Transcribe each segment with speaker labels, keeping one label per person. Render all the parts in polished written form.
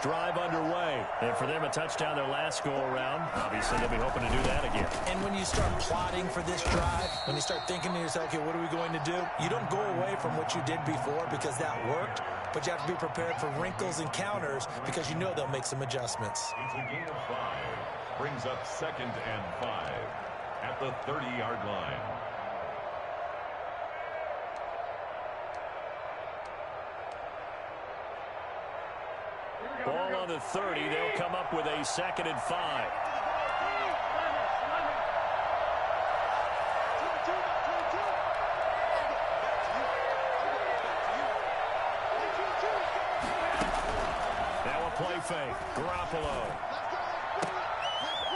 Speaker 1: drive underway. And for them, a touchdown their last go-around. Obviously, they'll be hoping to do that again.
Speaker 2: And when you start plotting for this drive, when you start thinking to yourself, okay, what are we going to do? You don't go away from what you did before because that worked, but you have to be prepared for wrinkles and counters because you know they'll make some adjustments.
Speaker 3: It's a gain of 5. Brings up 2nd and 5 at the 30-yard line.
Speaker 1: Ball on the 30. They'll come up with a 2nd and 5. Now a play fake. Garoppolo.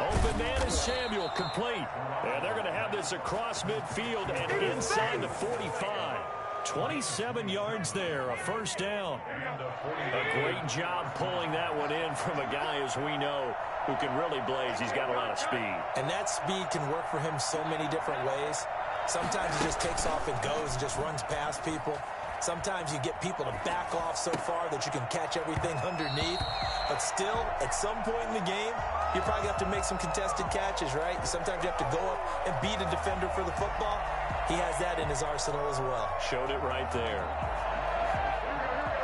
Speaker 1: Open man is Samuel, complete. And they're going to have this across midfield and inside the 45. 27 yards there, a first down. A great job pulling that one in from a guy, as we know, who can really blaze. He's got a lot of speed.
Speaker 2: And that speed can work for him so many different ways. Sometimes he just takes off and goes and just runs past people. Sometimes you get people to back off so far that you can catch everything underneath. But still, at some point in the game, you probably have to make some contested catches, right? Sometimes you have to go up and beat a defender for the football. He has that in his arsenal as well.
Speaker 1: Showed it right there.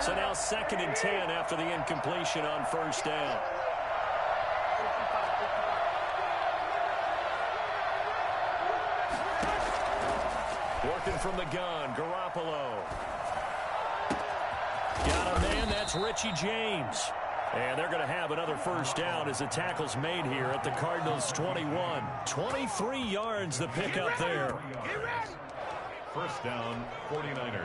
Speaker 1: So now 2nd and 10 after the incompletion on first down. Working from the gun, Garoppolo. Got a man, that's Richie James. And they're going to have another first down as the tackle's made here at the Cardinals' 21. 23 yards the pickup there.
Speaker 3: First down, 49ers.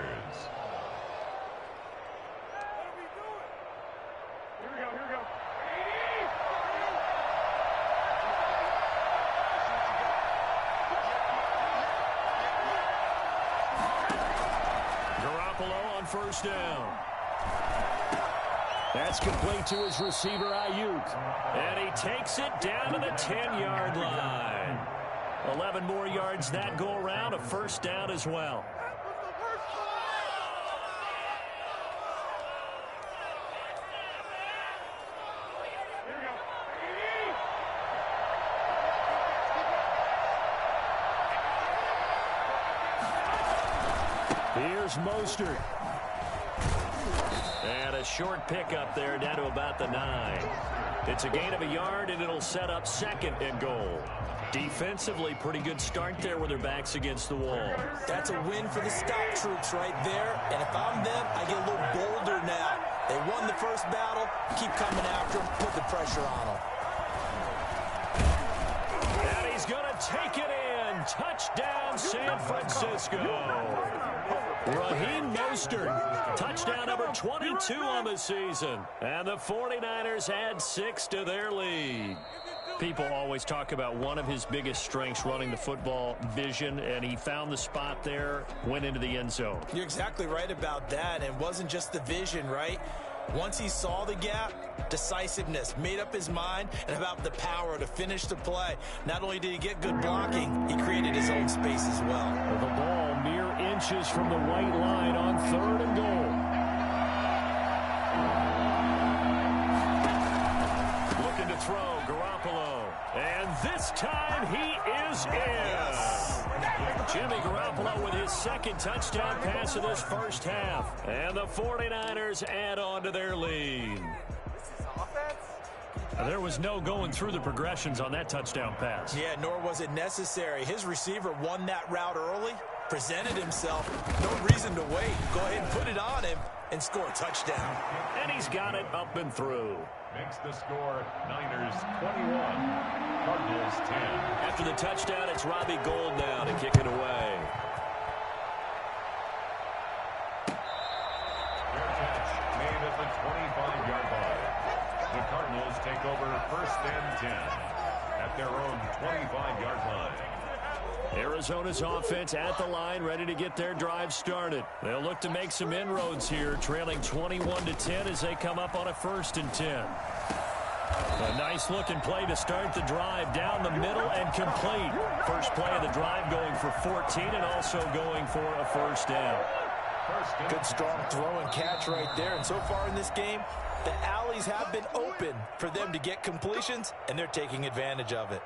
Speaker 1: Garoppolo on first down. That's complete to his receiver, Ayuk. And he takes it down to the 10-yard line. 11 more yards that go around, a first down as well. Here's Mostert. And a short pickup there down to about the 9. It's a gain of a yard, and it'll set up 2nd and goal. Defensively, pretty good start there with their backs against the wall.
Speaker 2: That's a win for the stop troops right there. And if I'm them, I get a little bolder now. They won the first battle. Keep coming after them. Put the pressure on them.
Speaker 1: And he's going to take it in. Touchdown, San Francisco. Raheem Mostert, touchdown number 22 on the season. And the 49ers add 6 to their lead. People always talk about one of his biggest strengths, running the football, vision, and he found the spot there, went into the end zone.
Speaker 2: You're exactly right about that. And it wasn't just the vision, right? Once he saw the gap, decisiveness, made up his mind, and about the power to finish the play. Not only did he get good blocking, he created his own space as well.
Speaker 1: The ball mere inches from the white line on 3rd and goal. Looking to throw, Garoppolo. And this time he is in. Jimmy Garoppolo with his 2nd touchdown pass of this first half. And the 49ers add on to their lead. There was no going through the progressions on that touchdown pass.
Speaker 2: Yeah, nor was it necessary. His receiver won that route early, presented himself. No reason to wait. Go ahead and put it on him and score a touchdown.
Speaker 1: And he's got it up and through.
Speaker 3: Makes the score Niners 21, Cardinals 10.
Speaker 1: After the touchdown, it's Robbie Gould now to kick it away.
Speaker 3: Fair catch made at the 25-yard line. The Cardinals take over 1st and 10 at their own 25-yard line.
Speaker 1: Arizona's offense at the line, ready to get their drive started. They'll look to make some inroads here, trailing 21-10 as they come up on a 1st and 10. A nice-looking play to start the drive down the middle and complete. First play of the drive going for 14 and also going for a first down.
Speaker 2: Good strong throw and catch right there. And so far in this game, the alleys have been open for them to get completions, and they're taking advantage of it.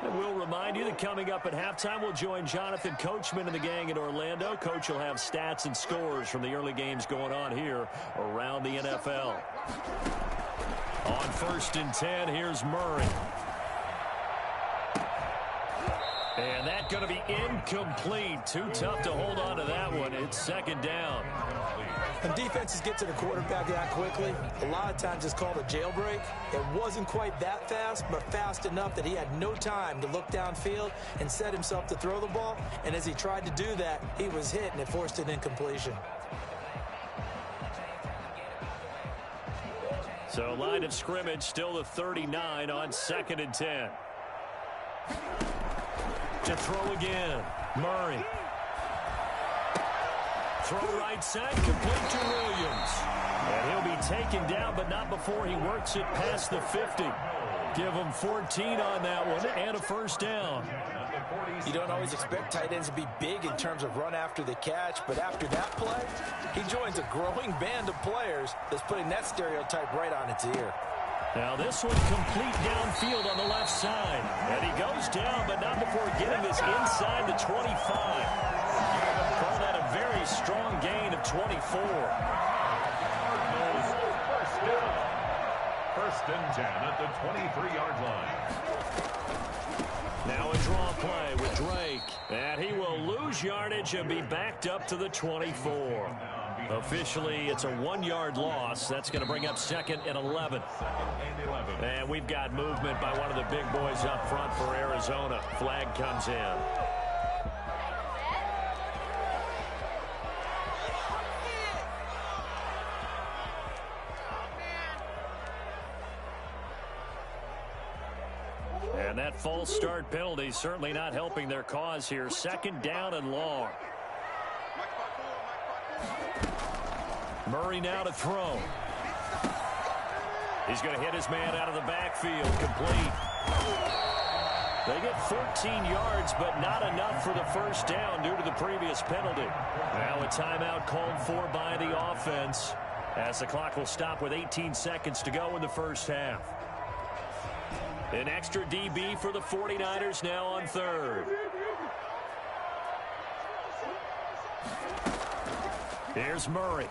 Speaker 1: And we'll remind you that coming up at halftime, we'll join Jonathan Coachman and the gang in Orlando. Coach will have stats and scores from the early games going on here around the NFL. On 1st and 10, here's Murray. And that's going to be incomplete. Too tough to hold on to that one. It's 2nd down.
Speaker 2: When defenses get to the quarterback that quickly, a lot of times it's called a jailbreak. It wasn't quite that fast, but fast enough that he had no time to look downfield and set himself to throw the ball. And as he tried to do that, he was hit, and it forced an incompletion.
Speaker 1: So line of scrimmage still the 39 on 2nd and 10. To throw again, Murray. Throw right side, complete to Williams. And he'll be taken down, but not before he works it past the 50. Give him 14 on that one and a 1st down.
Speaker 2: You don't always expect tight ends to be big in terms of run after the catch, but after that play, he joins a growing band of players that's putting that stereotype right on its ear.
Speaker 1: Now this one complete downfield on the left side. And he goes down, but not before getting this inside the 25. Call that a very strong gain of 24.
Speaker 3: First and 10 at the 23-yard line.
Speaker 1: Now a draw play with Drake. And he will lose yardage and be backed up to the 24. Officially, it's a 1-yard loss. That's going to bring up 2nd and 11. And we've got movement by one of the big boys up front for Arizona. Flag comes in. And that false start penalty certainly not helping their cause here. 2nd down and long. Murray now to throw. He's going to hit his man out of the backfield. Complete. They get 14 yards, but not enough for the 1st down due to the previous penalty. Now a timeout called for by the offense as the clock will stop with 18 seconds to go in the 1st half. An extra DB for the 49ers now on 3rd. Here's Murray.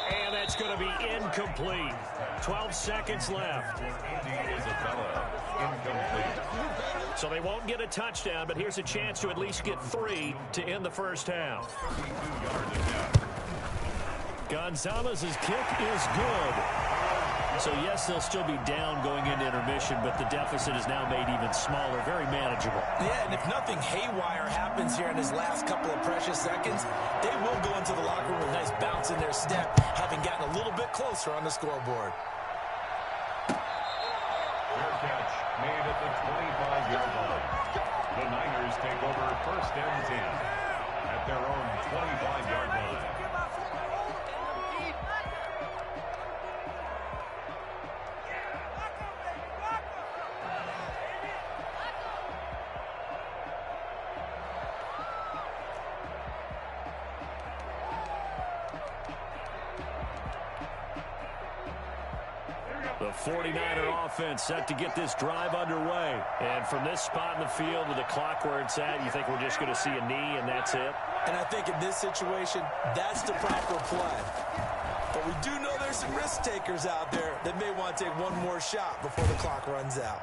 Speaker 1: And that's going to be incomplete. 12 seconds left. So they won't get a touchdown, but here's a chance to at least get 3 to end the 1st half. Gonzalez's kick is good. So, yes, they'll still be down going into intermission, but the deficit is now made even smaller, very manageable.
Speaker 2: Yeah, and if nothing haywire happens here in his last couple of precious seconds, they will go into the locker room with a nice bounce in their step, having gotten a little bit closer on the scoreboard.
Speaker 3: Fair catch made at the 25-yard line. The Niners take over 1st and 10 at their own 25-yard line.
Speaker 1: The 49er offense set to get this drive underway. And from this spot in the field with the clock where it's at, you think we're just going to see a knee and that's it?
Speaker 2: And I think in this situation, that's the proper play. But we do know there's some risk takers out there that may want to take one more shot before the clock runs out.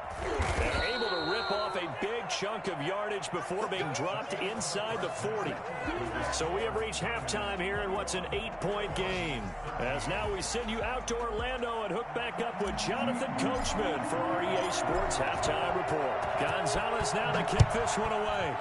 Speaker 1: They're able to rip off a big chunk of yardage before being dropped inside the 40. So we have reached halftime here in what's an 8-point game. As now we send you out to Orlando and hook back up with Jonathan Coachman for our EA Sports Halftime Report. Gonzalez now to kick this one away.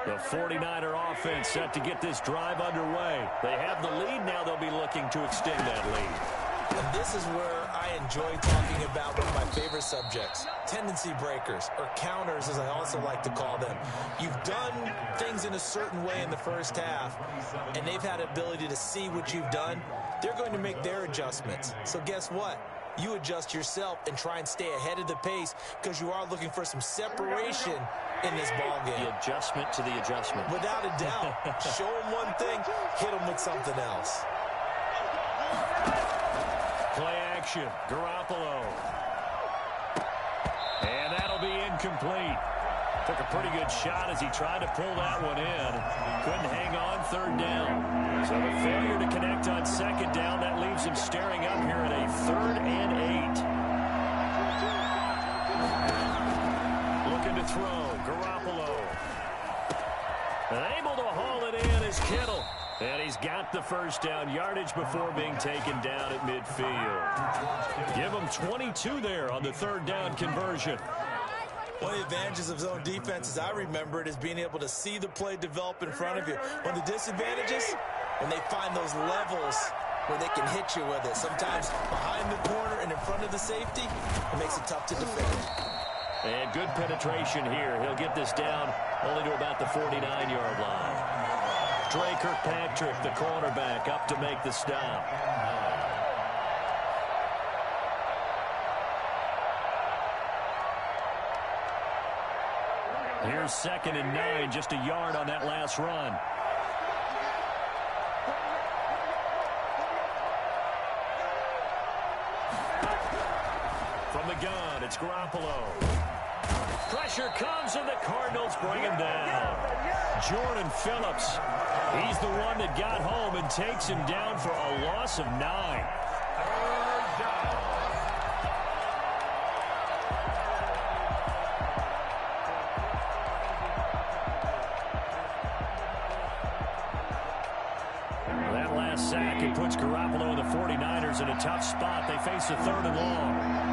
Speaker 1: The 49er offense set to get this drive underway. They have the lead now. They'll be looking to extend that lead.
Speaker 2: And this is where I enjoy talking about one of my favorite subjects, tendency breakers, or counters as I also like to call them. You've done things in a certain way in the first half, and they've had the ability to see what you've done. They're going to make their adjustments. So guess what? You adjust yourself and try and stay ahead of the pace because you are looking for some separation in this ball game.
Speaker 1: The adjustment to the adjustment.
Speaker 2: Without a doubt. Show them one thing, hit them with something else.
Speaker 1: Play action, Garoppolo. And that'll be incomplete. Took a pretty good shot as he tried to pull that one in. Couldn't hang on third down. So the failure to connect on second down, that leaves him staring up here at a 3rd and 8. Looking to throw, Garoppolo. And able to haul it in is Kittle. And he's got the first down yardage before being taken down at midfield. Give him 22 there on the 3rd down conversion.
Speaker 2: One of the advantages of zone defense, as I remember it, is being able to see the play develop in front of you. One of the disadvantages, when they find those levels where they can hit you with it. Sometimes behind the corner and in front of the safety, it makes it tough to defend.
Speaker 1: And good penetration here. He'll get this down only to about the 49-yard line. Dre Kirkpatrick, the cornerback, up to make the stop. Here's 2nd and 9, just a yard on that last run. From the gun, it's Garoppolo. Pressure comes, and the Cardinals bring him down. Jordan Phillips, he's the one that got home and takes him down for a loss of 9. That last sack, it puts Garoppolo and the 49ers in a tough spot. They face a 3rd and long.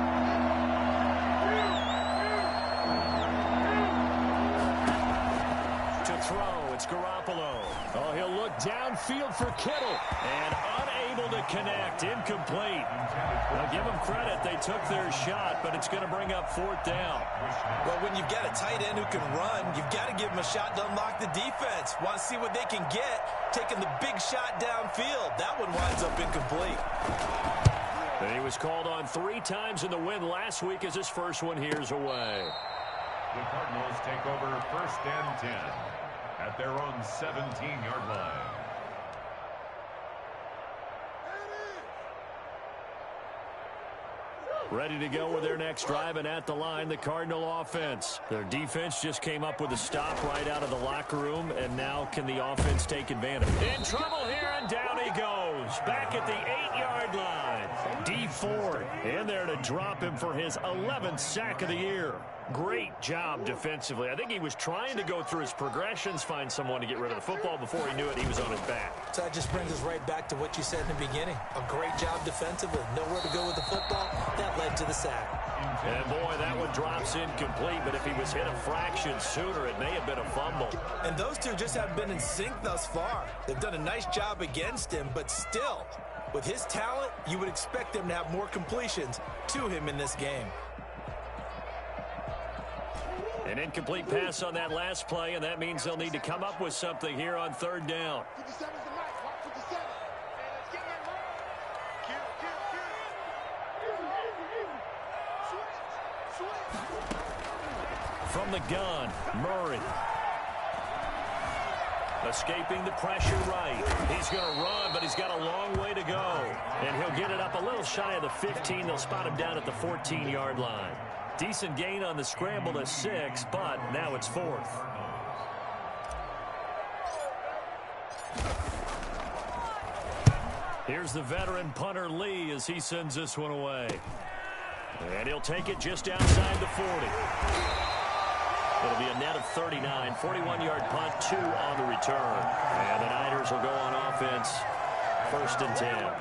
Speaker 1: Throw, it's Garoppolo. Oh, he'll look downfield for Kittle. And unable to connect. Incomplete. Now, give them credit. They took their shot, but it's going to bring up 4th down.
Speaker 2: Well, when you've got a tight end who can run, you've got to give him a shot to unlock the defense. Want to see what they can get. Taking the big shot downfield. That one winds up incomplete.
Speaker 1: And he was called on 3 times in the win last week as his first one here's away.
Speaker 3: The Cardinals take over 1st and 10. At their own 17-yard line.
Speaker 1: Ready to go with their next drive, and at the line, the Cardinal offense. Their defense just came up with a stop right out of the locker room, and now can the offense take advantage? In trouble here, and down he goes. Back at the 8-yard line. D Ford in there to drop him for his 11th sack of the year. Great job defensively. I think he was trying to go through his progressions, find someone to get rid of the football. Before he knew it, he was on his back.
Speaker 2: So that just brings us right back to what you said in the beginning. A great job defensively. Nowhere to go with the football. That led to the sack.
Speaker 1: And boy, that one drops incomplete, but if he was hit a fraction sooner, it may have been a fumble.
Speaker 2: And those two just haven't been in sync thus far. They've done a nice job against him, but still, with his talent, you would expect them to have more completions to him in this game.
Speaker 1: An incomplete pass on that last play, and that means they'll need to come up with something here on 3rd down. From the gun, Murray. Escaping the pressure right. He's going to run, but he's got a long way to go. And he'll get it up a little shy of the 15. They'll spot him down at the 14-yard line. Decent gain on the scramble to 6, but now it's 4th. Here's the veteran punter Lee as he sends this one away. And he'll take it just outside the 40. It'll be a net of 39, 41-yard punt, 2 on the return. And the Niners will go on offense, 1st and 10.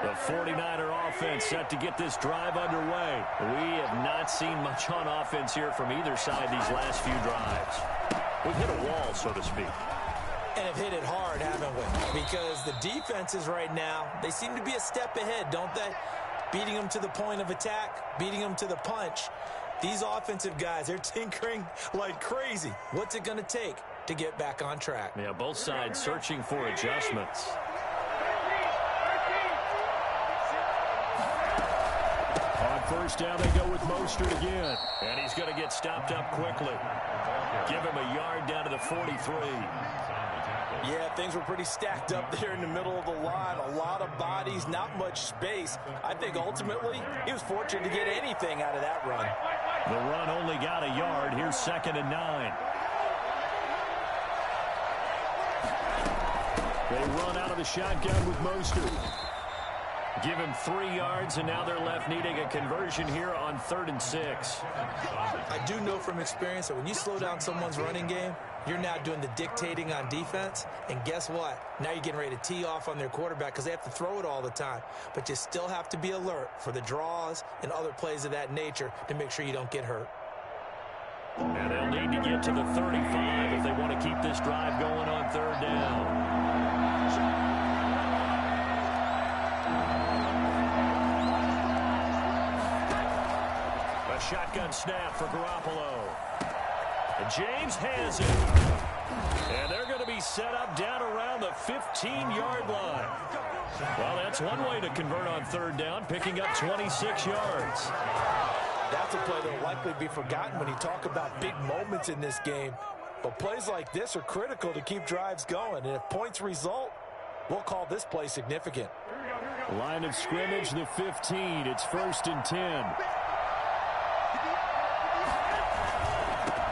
Speaker 1: The 49er offense set to get this drive underway. We have not seen much on offense here from either side these last few drives. We've hit a wall, so to speak.
Speaker 2: And have hit it hard, haven't we? Because the defenses right now, they seem to be a step ahead, don't they? Beating them to the point of attack, beating them to the punch. These offensive guys, they're tinkering like crazy. What's it going to take to get back on track?
Speaker 1: Yeah, both sides searching for adjustments. On first down, they go with Mostert again. And he's going to get stopped up quickly. Give him a yard down to the 43.
Speaker 2: Yeah, things were pretty stacked up there in the middle of the line. A lot of bodies, not much space. I think ultimately he was fortunate to get anything out of that run.
Speaker 1: The run only got a yard. Here's 2nd and 9. They run out of the shotgun with Mostert. Give him 3 yards, and now they're left needing a conversion here on 3rd and 6.
Speaker 2: I do know from experience that when you slow down someone's running game, you're now doing the dictating on defense, and guess what? Now you're getting ready to tee off on their quarterback because they have to throw it all the time. But you still have to be alert for the draws and other plays of that nature to make sure you don't get hurt.
Speaker 1: And they'll need to get to the 35 if they want to keep this drive going on 3rd down. A shotgun snap for Garoppolo. And James has it. And they're going to be set up down around the 15-yard line. Well, that's one way to convert on 3rd down, picking up 26 yards.
Speaker 2: That's a play that will likely be forgotten when you talk about big moments in this game. But plays like this are critical to keep drives going. And if points result, we'll call this play significant.
Speaker 1: Line of scrimmage, the 15. It's 1st and 10.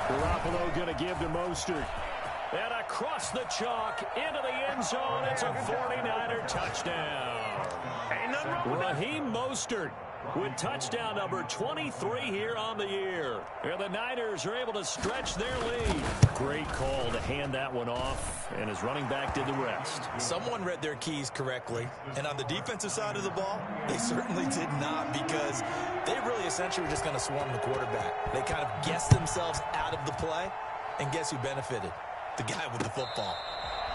Speaker 1: Garoppolo going to give to Mostert. And across the chalk, into the end zone. It's a 49er touchdown. Ain't nothing wrong with Raheem Mostert with touchdown number 23 here on the year. And the Niners are able to stretch their lead. Great call to hand that one off, and his running back did the rest.
Speaker 2: Someone read their keys correctly, and on the defensive side of the ball, they certainly did not, because they really essentially were just going to swarm the quarterback. They kind of guessed themselves out of the play, and guess who benefited? The guy with the football.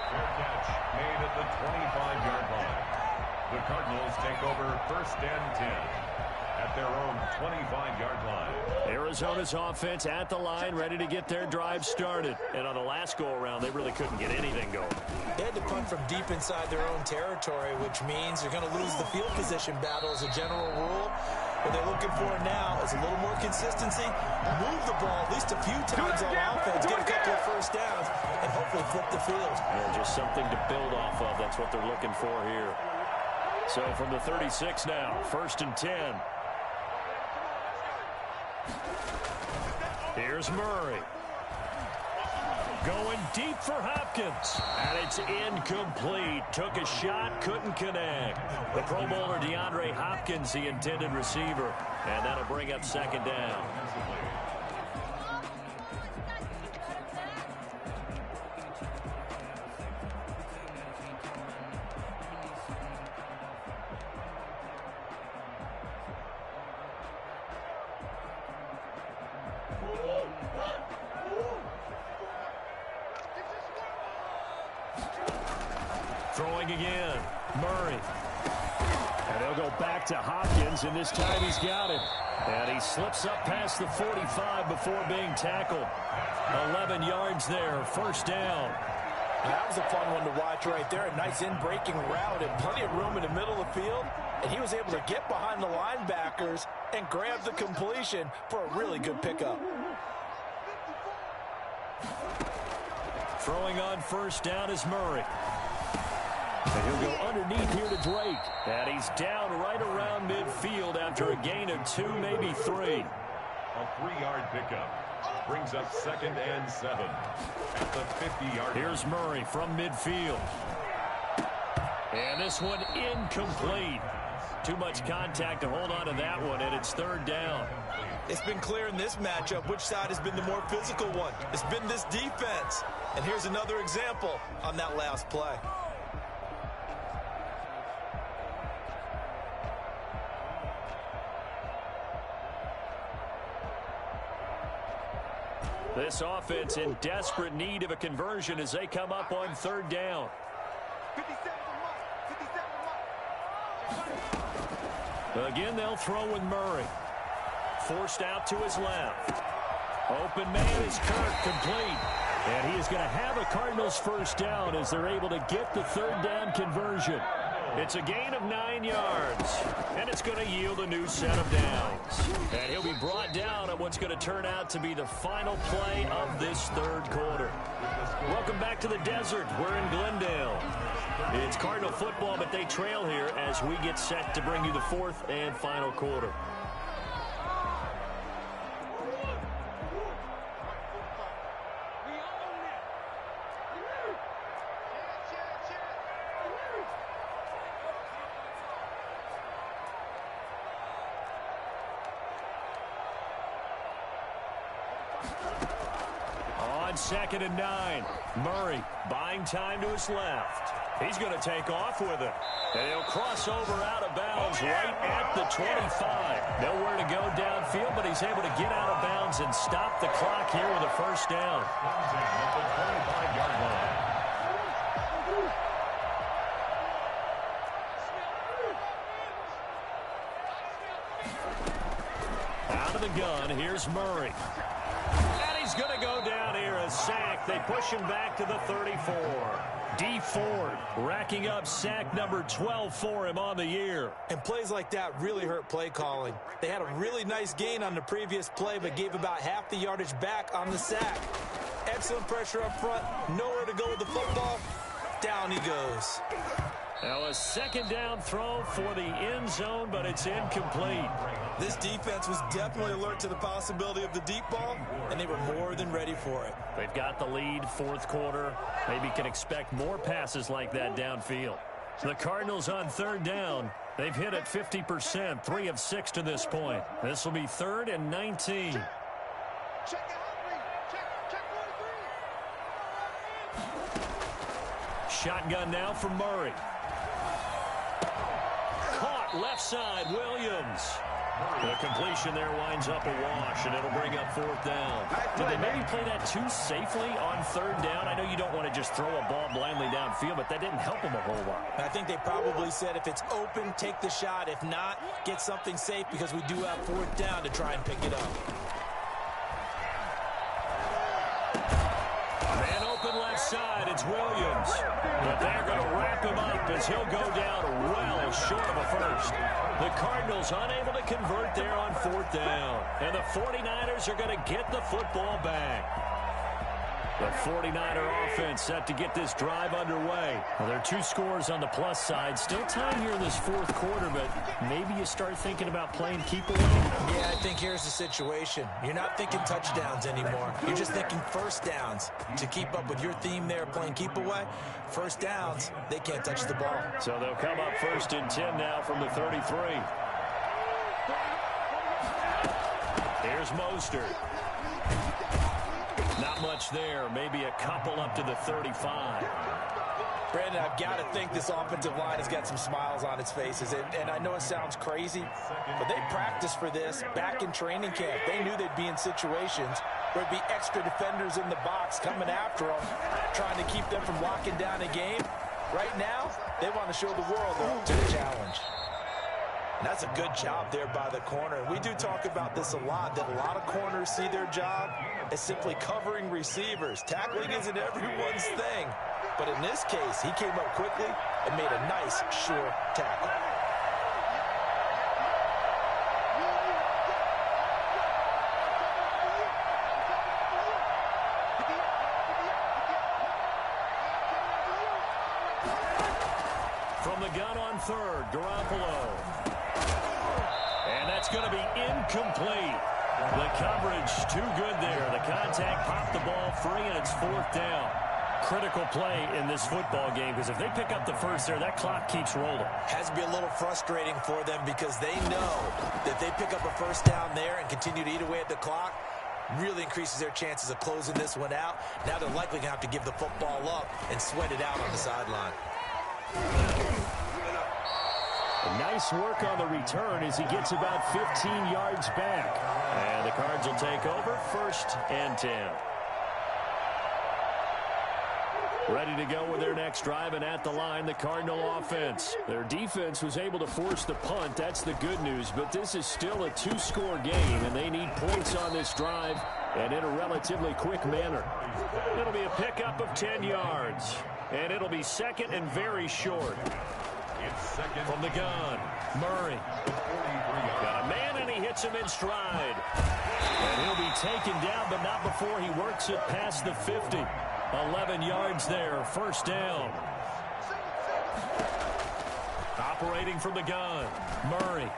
Speaker 3: Fair catch made at the 25-yard line. The Cardinals take over 1st and 10 at their own 25-yard line.
Speaker 1: Arizona's offense at the line, ready to get their drive started. And on the last go-around, they really couldn't get anything going.
Speaker 2: They had to punt from deep inside their own territory, which means they're going to lose the field position battle as a general rule. What they're looking for now is a little more consistency, move the ball at least a few times on offense, get a couple of 1st downs, and hopefully flip the field.
Speaker 1: Yeah, just something to build off of. That's what they're looking for here. So from the 36 now, 1st and 10. Here's Murray. Going deep for Hopkins. And it's incomplete. Took a shot, couldn't connect. The Pro Bowler DeAndre Hopkins, the intended receiver. And that'll bring up 2nd down. Throwing again, Murray. And they'll go back to Hopkins, and this time he's got it. And he slips up past the 45 before being tackled. 11 yards there, 1st down.
Speaker 2: That was a fun one to watch right there. A nice in-breaking route and plenty of room in the middle of the field. And he was able to get behind the linebackers and grab the completion for a really good pickup.
Speaker 1: Throwing on 1st down is Murray. And he'll go underneath here to Drake. And he's down right around midfield after a gain of 2, maybe 3.
Speaker 3: A 3-yard pickup brings up 2nd and 7 at the 50-yard line.
Speaker 1: Here's Murray from midfield. And this one incomplete. Too much contact to hold on to that one, and it's 3rd down.
Speaker 2: It's been clear in this matchup which side has been the more physical one. It's been this defense. And here's another example on that last play.
Speaker 1: This offense in desperate need of a conversion as they come up on third down. Again, they'll throw with Murray. Forced out to his left. Open man is Kirk, complete. And he is going to have a Cardinals first down as they're able to get the third down conversion. It's a gain of 9 yards, and it's going to yield a new set of downs. And he'll be brought down at what's going to turn out to be the final play of this third quarter. Welcome back to the desert. We're in Glendale. It's Cardinal football, but they trail here as we get set to bring you the fourth and final quarter. On 2nd and 9, Murray buying time to his left. He's going to take off with it. And he'll cross over out of bounds right at the 25. Nowhere to go downfield, but he's able to get out of bounds and stop the clock here with a first down. Out of the gun, here's Murray. And he's going to go down here, a sack. They push him back to the 34. D. Ford racking up sack number 12 for him on the year.
Speaker 2: And plays like that really hurt play calling. They had a really nice gain on the previous play, but gave about half the yardage back on the sack. Excellent pressure up front. Nowhere to go with the football. Down he goes.
Speaker 1: Now a second down throw for the end zone, but it's incomplete.
Speaker 2: This defense was definitely alert to the possibility of the deep ball, and they were more than ready for it.
Speaker 1: They've got the lead, fourth quarter. Maybe can expect more passes like that downfield. The Cardinals on third down. They've hit it 50%, 3 of 6 to this point. This will be 3rd and 19. Shotgun now for Murray. Caught left side, Williams. The completion there winds up a wash, and it'll bring up 4th down. Did they maybe play that too safely on third down? I know you don't want to just throw a ball blindly downfield, but that didn't help them a whole lot.
Speaker 2: I think they probably said if it's open, take the shot. If not, get something safe because we do have 4th down to try and pick it up.
Speaker 1: Man open left side, it's Williams. But they're going to wrap him up as he'll go down well short of a first. The Cardinals unable to convert there on 4th down. And the 49ers are going to get the football back. The 49er offense set to get this drive underway. Well, there are 2 scores on the plus side. Still time here in this fourth quarter, but maybe you start thinking about playing keep away.
Speaker 2: Yeah, I think here's the situation. You're not thinking touchdowns anymore. You're just thinking first downs. To keep up with your theme there, playing keep away, first downs, they can't touch the ball.
Speaker 1: So they'll come up 1st and 10 now from the 33. Here's Mostert. Not much there. Maybe a couple up to the 35.
Speaker 2: Brandon, I've got to think this offensive line has got some smiles on its faces. And I know it sounds crazy, but they practiced for this back in training camp. They knew they'd be in situations where there'd be extra defenders in the box coming after them, trying to keep them from locking down a game. Right now, they want to show the world they're up to the challenge. And that's a good job there by the corner. And we do talk about this a lot, that a lot of corners see their job as simply covering receivers. Tackling isn't everyone's thing. But in this case, he came up quickly and made a nice, sure tackle.
Speaker 1: From the gun on 3rd, Garoppolo. And that's going to be incomplete. The coverage too good there. The contact popped the ball free, and it's 4th down. Critical play in this football game, because if they pick up the first there, that clock keeps rolling.
Speaker 2: Has to be a little frustrating for them because they know that they pick up a first down there and continue to eat away at the clock, really increases their chances of closing this one out. Now they're likely going to have to give the football up and sweat it out on the sideline.
Speaker 1: Nice work on the return as he gets about 15 yards back. And the Cards will take over 1st and 10. Ready to go with their next drive, and at the line, the Cardinal offense. Their defense was able to force the punt. That's the good news, but this is still a 2-score game, and they need points on this drive and in a relatively quick manner. It'll be a pickup of 10 yards, and it'll be second and very short. From the gun, Murray. Got a man, and he hits him in stride. And he'll be taken down, but not before he works it past the 50. 11 yards there, 1st down. Operating from the gun, Murray.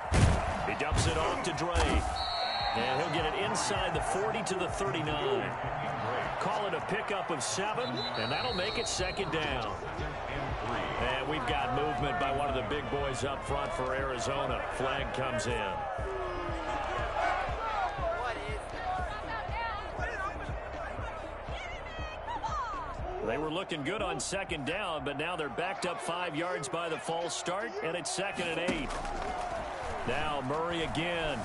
Speaker 1: He dumps it off to Drake. And he'll get it inside the 40 to the 39. Call it a pickup of 7, and that'll make it 2nd down. And we've got movement by one of the big boys up front for Arizona. Flag comes in. They were looking good on 2nd down, but now they're backed up 5 yards by the false start, and it's 2nd and 8. Now Murray again.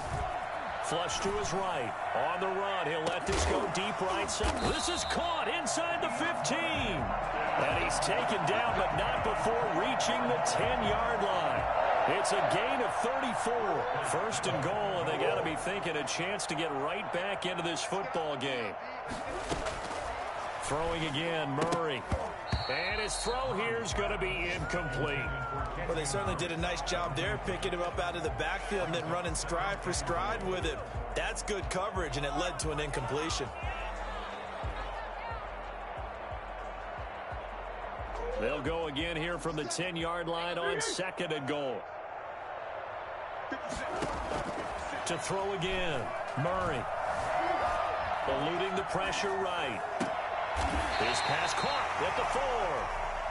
Speaker 1: Flush to his right. On the run, he'll let this go deep right side. This is caught inside the 15. And he's taken down, but not before reaching the 10-yard line. It's a gain of 34. 1st and goal, and they got to be thinking a chance to get right back into this football game. Throwing again, Murray. And his throw here is going to be incomplete.
Speaker 2: Well, they certainly did a nice job there, picking him up out of the backfield and then running stride for stride with him. That's good coverage, and it led to an incompletion.
Speaker 1: They'll go again here from the 10-yard line on 2nd and goal. To throw again, Murray. Eluding the pressure right. His pass caught at the 4.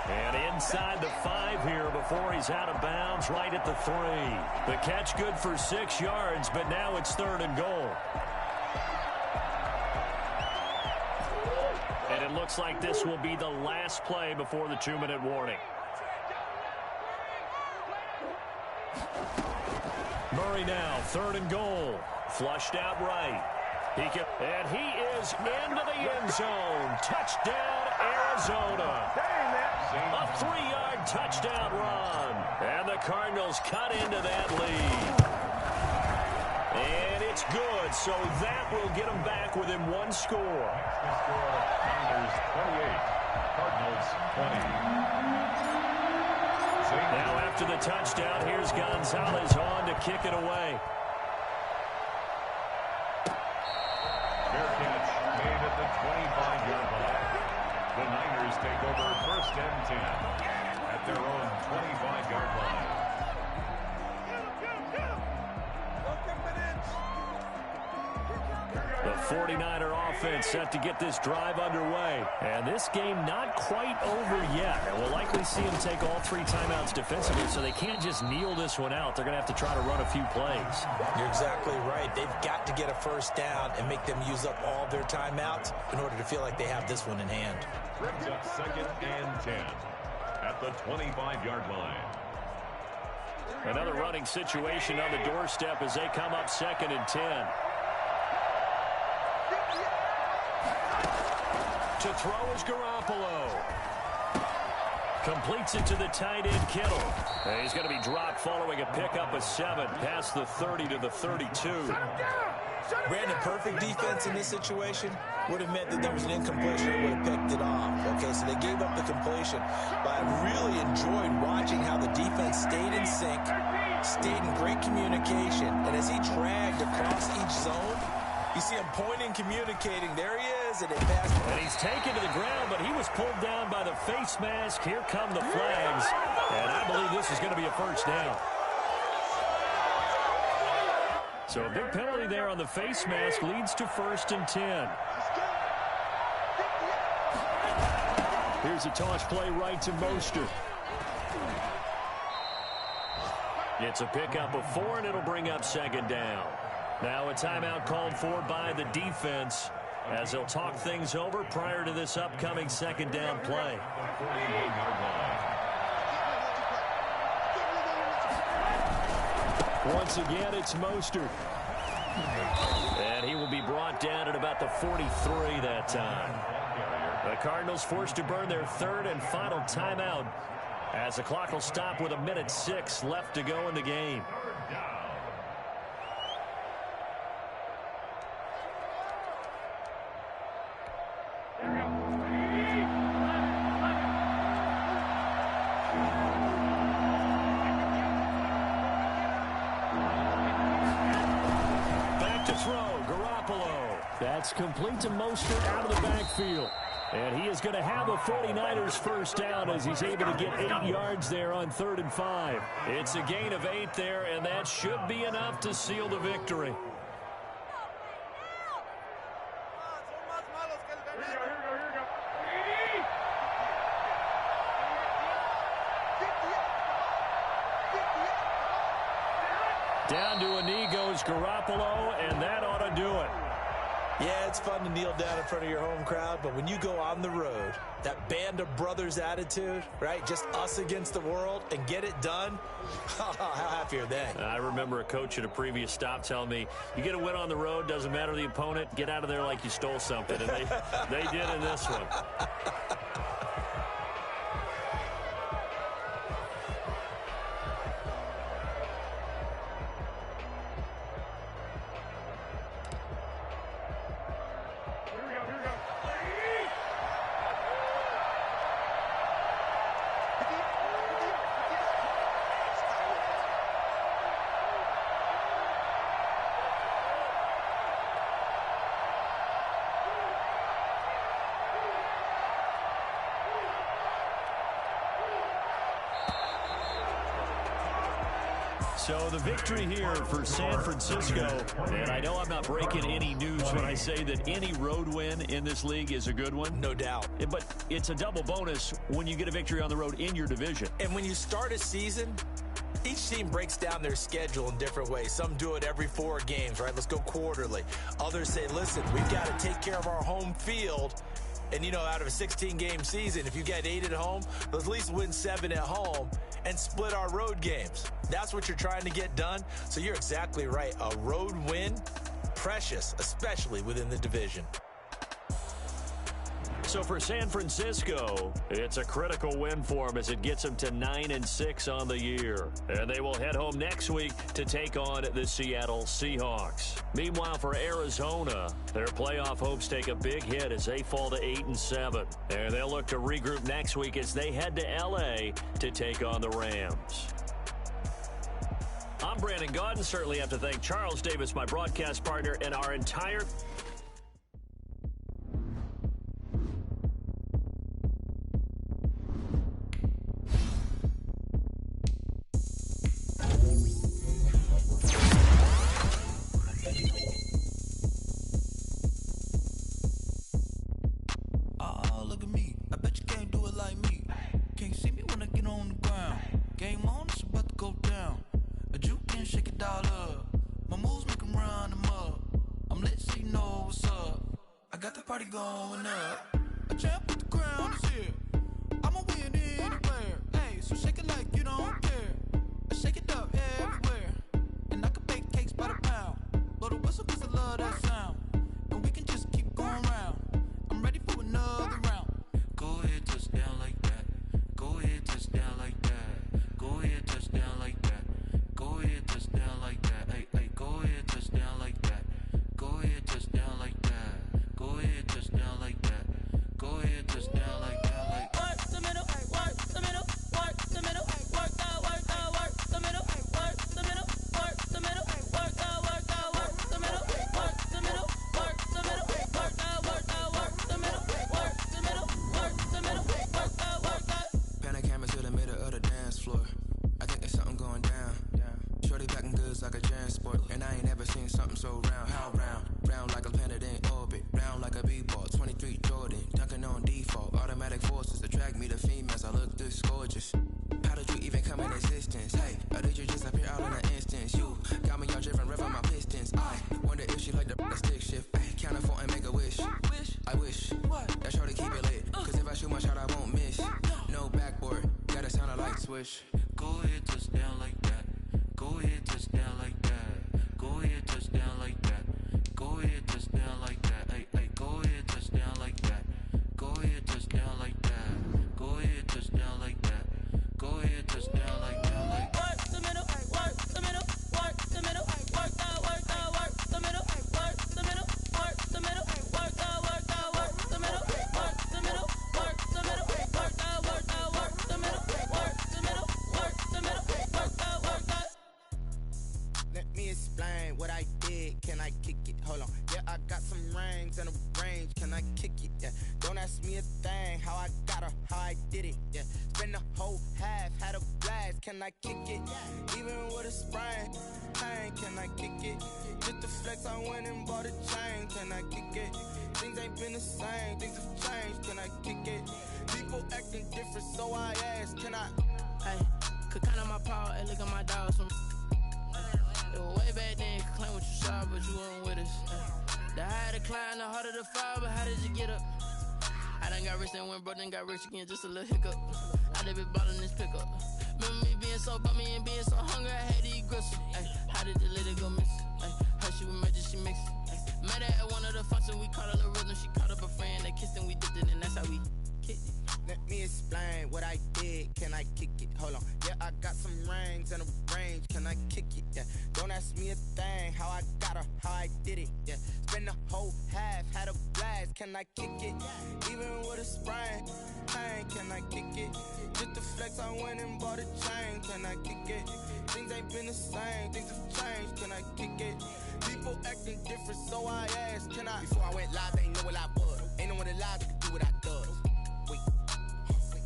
Speaker 1: And inside the 5 here before he's out of bounds right at the 3. The catch good for 6 yards, but now it's 3rd and goal. And it looks like this will be the last play before the 2-minute warning. Murray now, 3rd and goal. Flushed out right. And he is into the end zone. Touchdown, Arizona. A 3-yard touchdown run. And the Cardinals cut into that lead. And it's good, so that will get them back within 1 score.
Speaker 3: Niners 28, Cardinals 20.
Speaker 1: Now after the touchdown, here's Gonzalez on to kick it away.
Speaker 3: Fair catch made at the 25-yard line. The Niners take over 1st and 10 at their own 25-yard line.
Speaker 1: The 49er offense set to get this drive underway. And this game not quite over yet. And we'll likely see them take all 3 timeouts defensively, so they can't just kneel this one out. They're going to have to try to run a few plays.
Speaker 2: You're exactly right. They've got to get a 1st down and make them use up all their timeouts in order to feel like they have this one in hand.
Speaker 3: Brings up 2nd and 10 at the 25-yard line.
Speaker 1: Another running situation on the doorstep as they come up 2nd and 10. To throw is Garoppolo. Completes it to the tight end, Kittle. And he's going to be dropped following a pickup of 7 past the 30 to the 32.
Speaker 2: Brandon, perfect defense in this situation would have meant that there was an incompletion and would have picked it off. Okay, so they gave up the completion. But I really enjoyed watching how the defense stayed in sync, stayed in great communication, and as he dragged across each zone, you see him pointing, communicating. There he is, and it passed.
Speaker 1: And he's taken to the ground, but he was pulled down by the face mask. Here come the flags, and I believe this is going to be a 1st down. So a big penalty there on the face mask leads to 1st and 10. Here's a toss play right to Mostert. It's a pickup of 4, and it'll bring up 2nd down. Now a timeout called for by the defense as they'll talk things over prior to this upcoming 2nd down play. Once again, it's Mostert. And he will be brought down at about the 43 that time. The Cardinals forced to burn their third and final timeout as the clock will stop with 1:06 left to go in the game. Back to throw, Garoppolo. That's complete to Mostert out of the backfield. And he is going to have a 49ers first down as he's able to get 8 yards there on 3rd and 5. It's a gain of 8 there, and that should be enough to seal the victory. Down to a knee goes Garoppolo, and that ought to do it.
Speaker 2: Yeah, it's fun to kneel down in front of your home crowd, but when you go on the road, that band of brothers attitude, right? Just us against the world and get it done. How happy are they?
Speaker 1: I remember a coach at a previous stop telling me, you get a win on the road, doesn't matter the opponent, get out of there like you stole something. And they did in this one. So the victory here for San Francisco, and I know I'm not breaking any news when I say that any road win in this league is a good one.
Speaker 2: No doubt.
Speaker 1: But it's a double bonus when you get a victory on the road in your division.
Speaker 2: And when you start a season, each team breaks down their schedule in different ways. Some do it every 4 games, right? Let's go quarterly. Others say, listen, we've got to take care of our home field. And, you know, out of a 16-game season, if you get 8 at home, let's at least win 7 at home and split our road games. That's what you're trying to get done. So you're exactly right. A road win, precious, especially within the division.
Speaker 1: So for San Francisco, it's a critical win for them as it gets them to 9-6 on the year. And they will head home next week to take on the Seattle Seahawks. Meanwhile, for Arizona, their playoff hopes take a big hit as they fall to 8-7. And they'll look to regroup next week as they head to L.A. to take on the Rams. I'm Brandon Gaudin. Certainly have to thank Charles Davis, my broadcast partner, and our entire...
Speaker 4: Going up, a champ with the crown is here. I'ma win anywhere. Hey, so shake it like you don't care. I shake it up everywhere, and I can bake cakes by the pound. Blow the whistle 'cause I love that sound, and we can just keep going round. I'm ready for another round. Go ahead, touch down like that. Go ahead, touch down like that. Go ahead, touch down like that. Go ahead, touch down like that. Hey, hey, go ahead, touch down like that. Go ahead, touch down like that. Go ahead, touch down like that. Go ahead, touch down like that. Like work the middle, work the middle, work the middle, work the middle, work the middle, work the middle, work the middle, work the middle, work the middle, work the middle, work the middle, work the middle, work the.
Speaker 5: Pan a camera to the middle of the dance floor. I think there's something going down. Shorty backing goods like a transport, and I ain't never seen something so round. How round? Round like a planet in orbit, round like a b-ball. 23 Jordan, dunking on default. Automatic forces attract me to females. I look this gorgeous. How did you even come in existence? Hey, or did you just appear out in an instance? You got me all driven, rev on my pistons. I wonder if she like the stick shift. Ay, count a four and make a wish. I wish that shorty keep it lit. 'Cause if I shoot my shot, I won't miss. No backboard, gotta sound like swish.
Speaker 4: Go ahead, touch down like that. Go ahead, touch down.
Speaker 5: touchdown like that. Go ahead, touchdown like that. Go ahead, touchdown like that. Hey, hey, go ahead, touchdown like that. Go ahead, touchdown like that. Go ahead, touchdown like that. Go ahead, touchdown like that. Like
Speaker 4: Work the middle, work the middle, work the middle, work the middle, work the middle, work the middle, work the middle, work the middle, work the middle, work the middle, work the middle, work the middle, work the.
Speaker 6: Let me explain what I did. Can I kick it? Hold on. Yeah, I got some rings and a range. Can I kick it? Yeah. Don't ask me a thing. How I got her, how I did it. Yeah. Spend the whole half, had a blast. Can I kick it? Even with a sprain, pain. Can I kick it? Just the flex, I went and bought a chain. Can I kick it? Things ain't been the same. Things have changed. Can I kick it? People acting different, so I asked. Can I?
Speaker 7: Hey, could count on my power and look at my dogs from. It was way back then, could claim what you saw, but you weren't with us. The higher the climb, the harder the fall, but how did you get up? I done got rich and went broke, then got rich again, just a little hiccup. I done been ballin' this pickup. Remember me being so bummy and being so hungry, I had to eat gristle. Ay, how did the lady go miss? Ay, her she was magic, she mixed. Met her at one of the functions, we caught her the rhythm, she caught up a friend, they kissed and we dipped it, and that's how we kicked it.
Speaker 6: Let me explain what I did. Can I kick it? Hold on. Yeah, I got some rings and a range. Can I kick it? Yeah. Don't ask me a thing. How I got her, how I did it. Yeah. Spend the whole half, had a blast. Can I kick it? Even with a sprain, pain. Can I kick it? Just the flex, I went and bought a chain. Can I kick it? Things ain't been the same. Things have changed. Can I kick it? People acting different, so I asked. Can I? Before I went live, they ain't know what I was. Ain't no one alive that could do what I does. Wait.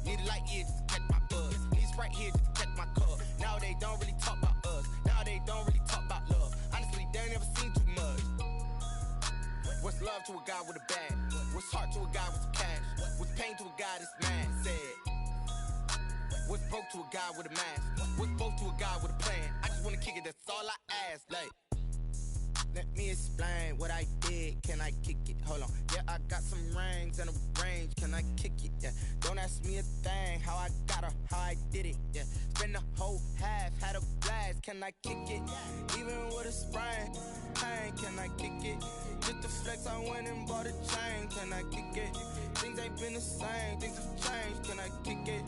Speaker 6: Need a light here just to catch my buzz. Need Sprite here just to catch my cup. Now they don't really talk about us. Now they don't really talk about love. Honestly, they ain't never seen too much. What's love to a guy with a bag? What's heart to a guy with some cash? What's pain to a guy that's mad? Said. What's broke to a guy with a mask? What's both to a guy with a plan? I just wanna kick it, that's all I ask. Like, let me explain what I did. Can I kick it? Hold on. Yeah, I got some rings and a range. Can I kick it? Yeah. Don't ask me a thing. How I got her, how I did it. Yeah. Spend the whole half, had a blast. Can I kick it? Even with a sprain, pain. Can I kick it? Just the flex, I went and bought a chain. Can I kick it? Things ain't been the same. Things have changed. Can I kick it?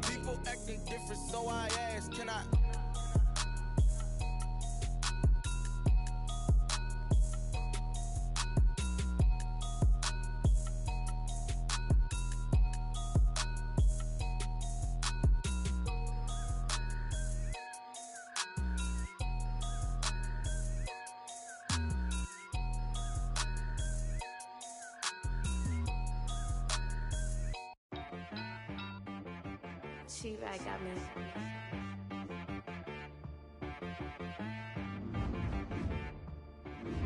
Speaker 6: People acting different, so I asked. Can I?
Speaker 8: Ps5 got me.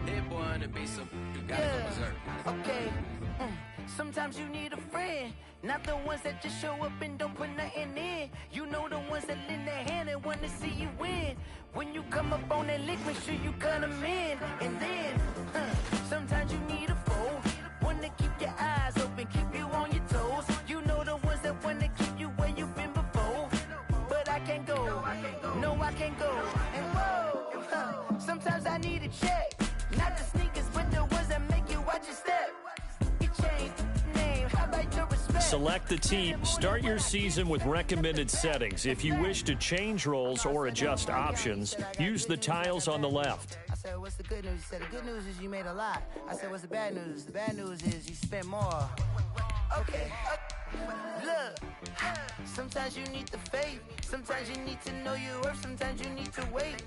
Speaker 5: Hit boy on the beat, so you gotta go berserk.
Speaker 7: Okay. Sometimes you need a friend, not the ones that just show up and don't put nothing in. You know the ones that lend their hand and want to see you win. When you come up on that lick, make sure you cut them in. And then, sometimes you need a foe, one to keep your eyes open, keep you on your toes. You know the ones that want to keep you where you've been before. But I can't go, no I can't go. And whoa, sometimes I need a check. Not the sneakers, but the ones that make you watch your step. You change name, how about your respect?
Speaker 1: Select the team. Start your season with recommended settings. If you wish to change roles or adjust options, use the tiles on the left.
Speaker 7: I said, what's the good news? He said, the good news is you made a lot. I said, what's the bad news? The bad news is you spent more. Okay. Look, sometimes you need the faith. Sometimes you need to know your worth. Sometimes you need to wait.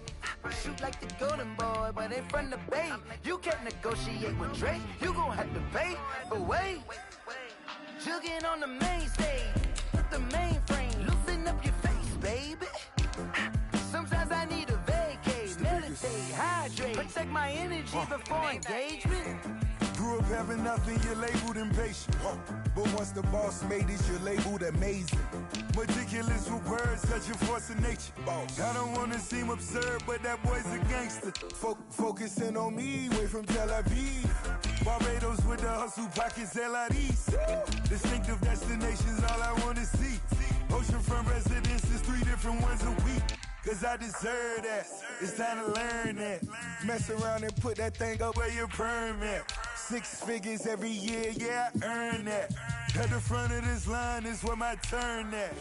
Speaker 7: Shoot like the golden boy, but ain't from the bay. You can't negotiate with Drake. You gon' have to pay. But wait, jugging on the main stage. Put the mainframe, loosen up your face, baby. Sometimes I need a vacate, meditate, hydrate, protect my energy before engagement.
Speaker 9: Grew up having nothing, you're labeled impatient. But once the boss made it, you're labeled amazing. Meticulous with words, such a force of nature. I don't wanna seem absurd, but that boy's a gangster. Focusing on me, way from Tel Aviv. Barbados with the hustle pockets, LIDs. Distinctive destinations, all I wanna see. Oceanfront residences, 3 different ones a week. cause I deserve that. It's time to learn that. Mess around and put that thing up where your permit. 6 figures every year, yeah, I earn that. At the front of this line is where my turn at.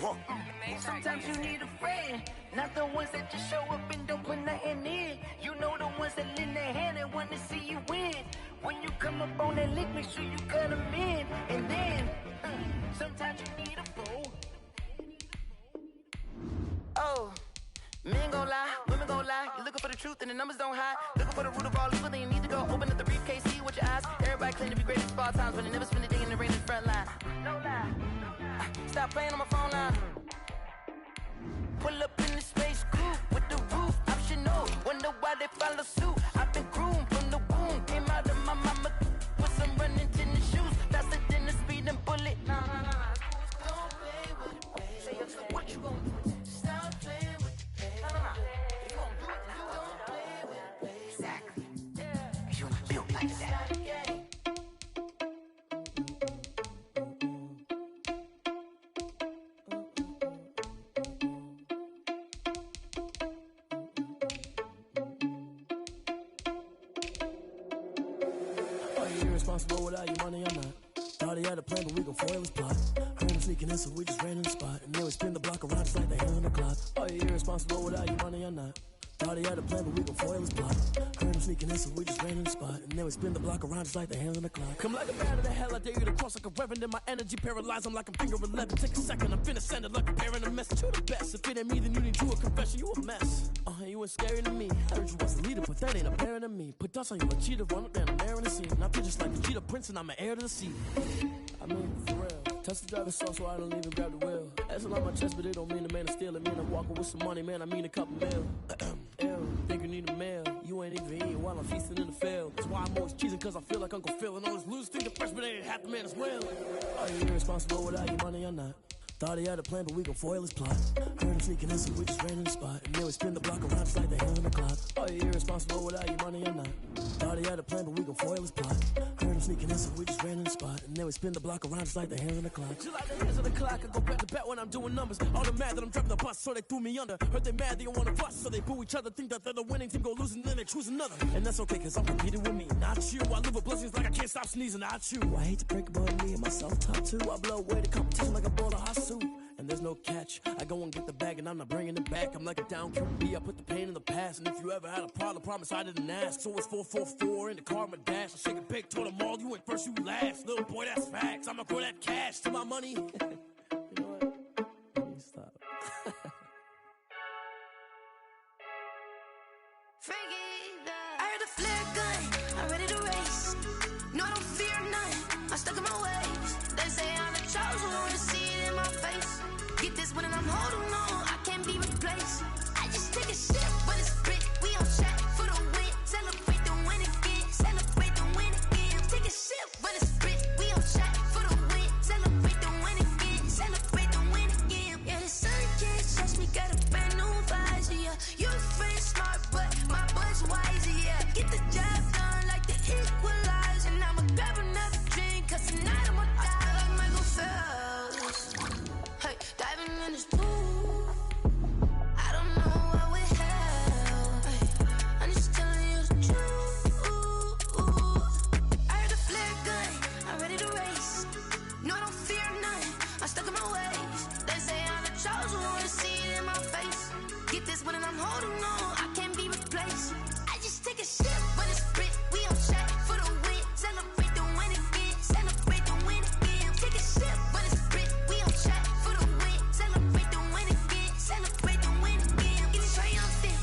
Speaker 7: Sometimes you need a friend, not the ones that just show up and don't put nothing in. You know the ones that lend their hand and want to see you win. When you come up on that lick, make sure you cut them in. And then, sometimes you need a fool. Oh, men gon' lie, women gon' lie. You're looking for the truth and the numbers don't hide. Looking for the root of all evil, then you need to go open up the briefcase, see with your eyes. Everybody claim to be greatest of all times, but they never spend a day in the rain in the front line. No lie. Stop playing on my phone line. Pull up in the space coupe with the roof optional. Wonder why they follow suit. I've been groomed from the womb. Came out of my mama with some running tennis shoes. Faster than the speeding bullet. Nah. Don't play with it, baby. What you gonna do? Stop playing with it, baby. Nah. You gonna do it, don't play with it, baby. Exactly. Yeah. You built like that.
Speaker 10: Irresponsible without your money, I'm not. Thought he had a plan, but we gon' foil his plot. Heard him sneaking in, so we just ran in the spot. And then we spin the block around just like the hell on the clock. Are you irresponsible without your money, I'm not. Thought he had a plan, but we gon' foil his plot. Heard him sneaking in, so we just ran in the spot. And then we spin the block around just like the hell on the clock. Come like a bat of the hell, I dare you to cross like a reverend. And my energy paralyzed, I'm like I'm finger 11. Take a second, I'm finna send it like a parent, a message. You the best, if it ain't me, then you need to a confession. You a mess, you ain't scary to me. I heard you was a leader, but that ain't apparent to me. Put dust on you, a cheater, run up down the air in the scene. And I feel just like the cheetah prince, and I'm an heir to the sea. I mean, for real. Touch the driver's sauce so I don't even grab the wheel. That's on my chest, but it don't mean the man is stealing. Mean I'm walking with some money, man, I mean a couple mil. Ew, think you need a meal. You ain't even eating while I'm feasting in the field. That's why I'm always cheesing, cause I feel like Uncle Phil. And all this losers think the freshman ain't half the man as well. Are you irresponsible without your money or not? Thought he had a plan, but we gon' foil his plot. Heard him sneaking in, so we just ran in the spot. And then we spin the block around just like the hell on the clock. Are you irresponsible without your money or not? Thought he had a plan, but we gon' foil his plot. Heard him sneaking in, so we just ran in the spot. And then we spin the block around just like the hands on the clock. Just like the hands on the clock, I go back to back when I'm doing numbers. All the mad that I'm driving the bus, so they threw me under. Heard they mad, they don't wanna fuss, so they boo each other. Think that they're the winning team, go losing, then they choose another. And that's okay, cause I'm competing with me, not you. I live with blessings like I can't stop sneezing, not you. I hate to break about me and myself top two. I blow away the competition like a bowl of hot soup. And there's no catch. I go and get the bag and I'm not bringing it back. I'm like a down QB, I put the pain in the past. And if you ever had a problem, promise I didn't ask. So it's 444 in the car, my dash. I shake it big, told them all, you went first, you last. Little boy, that's facts. I'ma throw that cash to my money. You know what? Let me stop.
Speaker 11: I heard a flare gun, I'm ready to race. No, I don't fear none, I'm stuck in my ways. They say I'm the chosen one, to see it in my face. Get this one and I'm holding on, I can't be replaced. I just take a sip, but it's spit. We on track for the win. Celebrate the win again, celebrate the win again. Take a sip, but it's spit. We on track for the win. Celebrate the win again, celebrate the win again. Yeah, the sun can't touch me, got a brand new visor, yeah. Your friend smart, but my butt's wiser, yeah. Get the job done like the equalizer. And I'ma grab another drink, cause tonight I'ma die like Michael Phelps. Hey, diving in this pool, I don't know what we have. Hey, I'm just telling you the truth. I heard a flare gun, I'm ready to race. No, I don't fear none, I'm stuck in my ways. They say I'm the chosen one, to see it in my face. Get this one and I'm holding on, I can't be replaced. I just take a sip, but it's spit. We on track for the win. Celebrate the win again, celebrate the win again. Take a sip, but it's spit. We on track for the win. Celebrate the win again, celebrate the win again. Get it triumphant,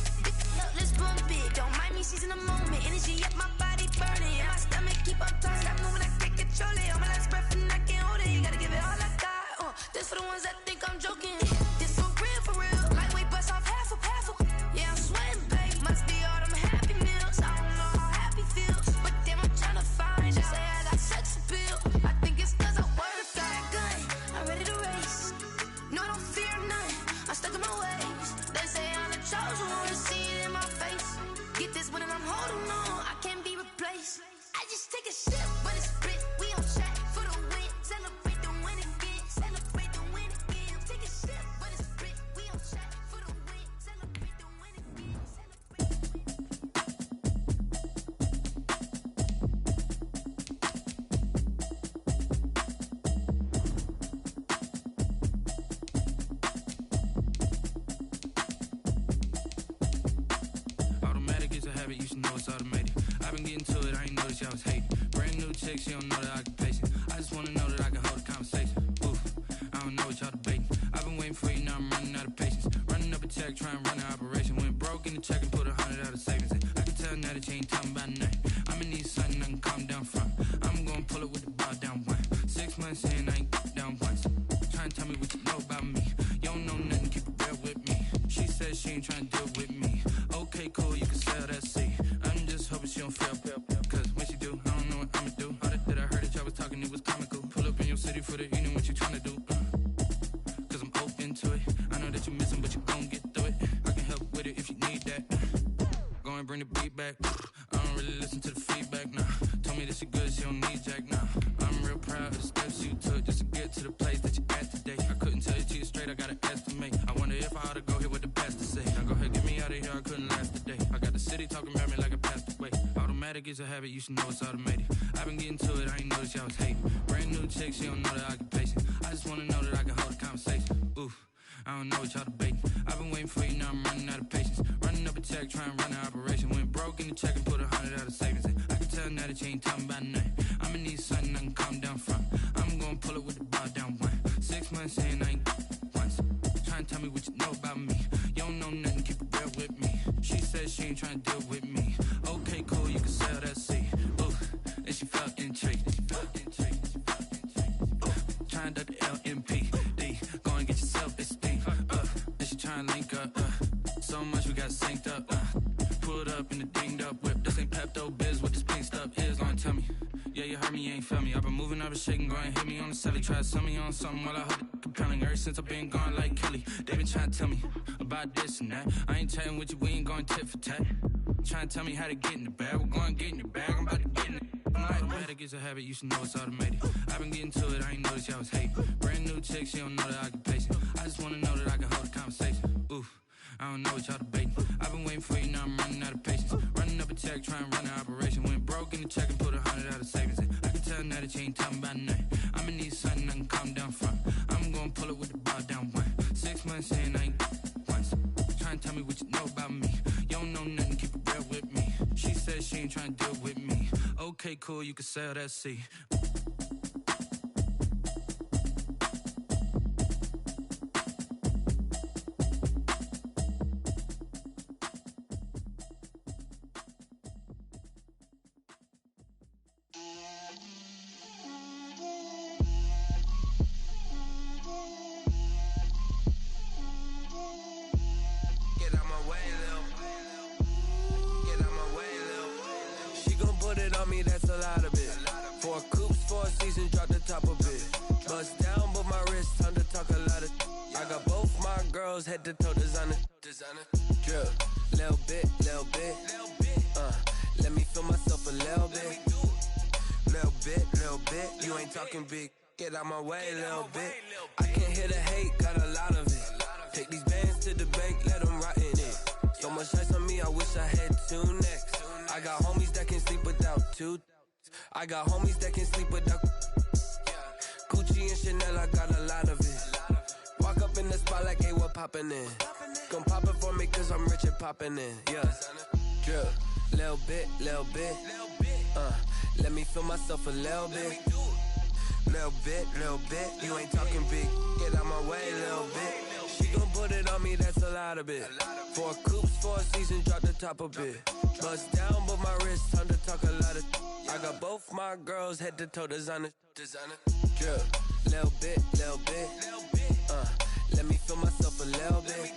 Speaker 11: look, let's bump it. Don't mind me seizing the moment. Energy up, my body burning. And my stomach keep on turning. Stop moving, I can't control it. On my last breath and I can't hold it. You gotta give it all I got. This for the ones that think I'm joking. This for real, for real. Lightweight bust off half a. Yeah, I'm sweating, babe. Must be all them happy meals. I don't know how happy feels, but damn, I'm tryna find you. Say I got sex appeal. I think it's cause I wear a fire gun. I'm ready to race. No, I don't fear none. I'm stuck in my ways. They say I'm the chosen one, to see it in my face. Get this one and I'm holding on, I can't be replaced. I just take a sip, but it's spit. We on track for the win. Celebrate the win again. Celebrate the win again. Take a sip.
Speaker 5: chick, she don't know that I can patience. I just wanna know that I can hold a conversation. Oof, I don't know what y'all debating. I've been waiting for you, now I'm running out of patience. Running up a check, trying to run an operation. Went broke in the check and put 100 out of savings. I can tell now that you ain't talking about nothing. I'ma need something I can calm down from. I'm gonna pull it with the bar down one. 6 months in, I ain't down once. Trying to tell me what you know about me. You don't know nothing, keep it real with me. She says she ain't trying to deal with me. Okay, cool, you can sell that seat. I'm just hoping she don't fail. Cause when she do, I don't know what I'ma do. All that I heard that y'all was talking, it was comical. Pull up in your city for the evening, what you trying to do? Cause I'm open to it. I know that you missing, but you gon' get through it. I can help with it if you need that. Go and bring the beat back. I don't really listen to the feedback, nah. Told me that she good, she don't need jack, nah. I'm real proud of the steps you took just to get to the place that you at today. I couldn't tell you to you straight, I gotta estimate. I wonder if I ought to go here with the best to say. Now go ahead, get me out of here, I couldn't last a day. I got the city talking about me like I passed away. Automatic is a habit, you should know it's automated. I've been getting to it, I ain't noticed y'all was hating. Brand new chick, she don't know that I can patient. I just wanna know that I can hold a conversation. Oof, I don't know what y'all debating. I've been waiting for you, now I'm running out of patience. Running up a check, trying to run an operation. Went broke in the check and put 100 out of savings. I can tell now that you ain't talking about nothing. I'ma need something I can calm down from. I'm gonna pull it with the bar down one. 6 months in, I ain't once. Trying to tell me what you know about me. You don't know nothing, keep it real with me. She says she ain't trying to deal with me. Okay, cool, you can sell that seat. Ooh, and she felt intrigued. Trying to duck the LMPD. Go and get your self-esteem. And she trying to link up. So much we got synced up. Pulled up in the dinged up whip. This ain't Pepto-Biz, what this pink stuff is. Gonna tell me. Yeah, you heard me, you ain't felt me. I've been moving, I've been shaking, go and hit me on the celly. Try to sell me on something while I heard it compelling. Ever since I've been gone like Kelly, they been trying to tell me about this and that. I ain't chatting with you, we ain't going tit for tat. Trying to tell me how to get in the bag. We're going to get in the bag, I'm about to get in it. Automatic is a habit, you should know it's automated. I've been getting to it, I ain't noticed y'all was hating. Brand new chick, she don't know that I can patient. I just wanna know that I can hold a conversation. Oof, I don't know what y'all debating. I've been waiting for you, now I'm running out of patience. Running up a check, trying to run an operation. Went broke in the check and put 100 out of savings. I can tell now that you ain't talking about nothing. I'ma need something I can calm down from. I'm gonna pull it with the bar down one. 6 months in, I ain't once. Trying to tell me what you know about me. You don't know nothing, keep it real with me. She says she ain't trying to deal with me. Okay, cool, you can sell that seat.
Speaker 12: Head to toe designer, drip, little bit, let me feel myself a little bit, you ain't talking big, get out my way, little bit, I can't hear the hate, got a lot of it, take these bands to the bank, let them rot in it, so much ice on me, I wish I had two necks, I got homies that can sleep without two, I got homies that can sleep without, Gucci and Chanel, I got a lot of it, walk up in the spot like, hey, what poppin' in? Come pop it for me, cause I'm rich and poppin' in, yeah. Drip, little bit, let me feel myself a little bit. Little bit, you ain't talking big, get out my way, little bit. She gon' put it on me, that's a lot of it. 4 coops, 4 seasons, drop the top a bit. Bust down, but my wrist, time to talk a lot of. I got both my girls, head to toe designer. Drip, little bit, let me feel myself a little bit.